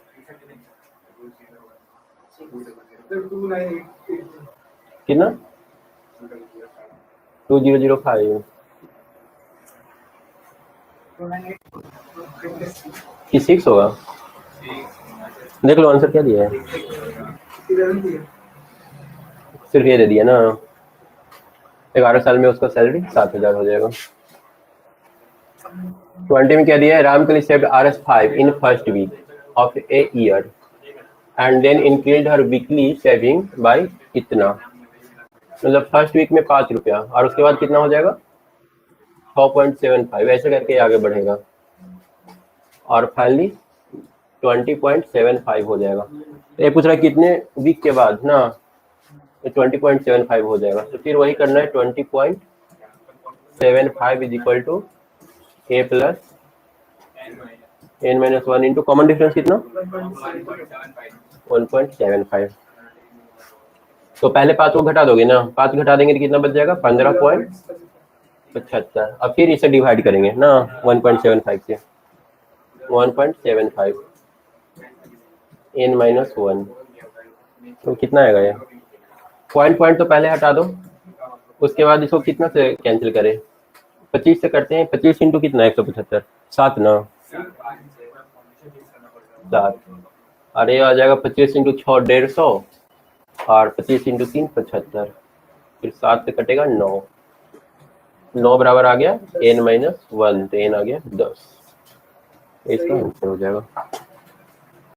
कितना 2005 कि 6 होगा, देख लो आंसर क्या दिया है, सिर्फ ये दे दिया ना। 11 साल में उसका सैलरी 7000 हो जाएगा। 20 में क्या दिया है, Ramkali saved Rs5 in first week of a year and then increased her weekly saving by इतना, मतलब फर्स्ट वीक में 5 रुपया, और उसके बाद कितना हो जाएगा 6.75, ऐसे करके आगे बढ़ेगा, और फाइनली 20.75 हो जाएगा। ये पूछ रहा है कितने वीक के बाद ना, 20.75 हो जाएगा। तो फिर वही करना है, 20.75 is equal to a plus N minus 1 into common difference कितना 1.75। तो पहले 5 को घटा दोगे ना, 5 घटा देंगे तो कितना बच जाएगा 15.75। अब फिर इसे डिवाइड करेंगे ना 1.75 से, 1.75 एन माइनस 1, तो कितना आएगा ये, पॉइंट तो पहले हटा दो, उसके बाद इसको कितना से कैंसिल करें, 25 से करते हैं, 25 इंटू कितना 175, 7 ना 7, अरे आ जाएगा 25 इंटू 6 150, और 25 इंटू 3 75, फिर 7 से कटेगा 9, 9 बराबर आ गया एन माइनस 1, तो एन आ गया 10, इसका आंसर हो जाएगा।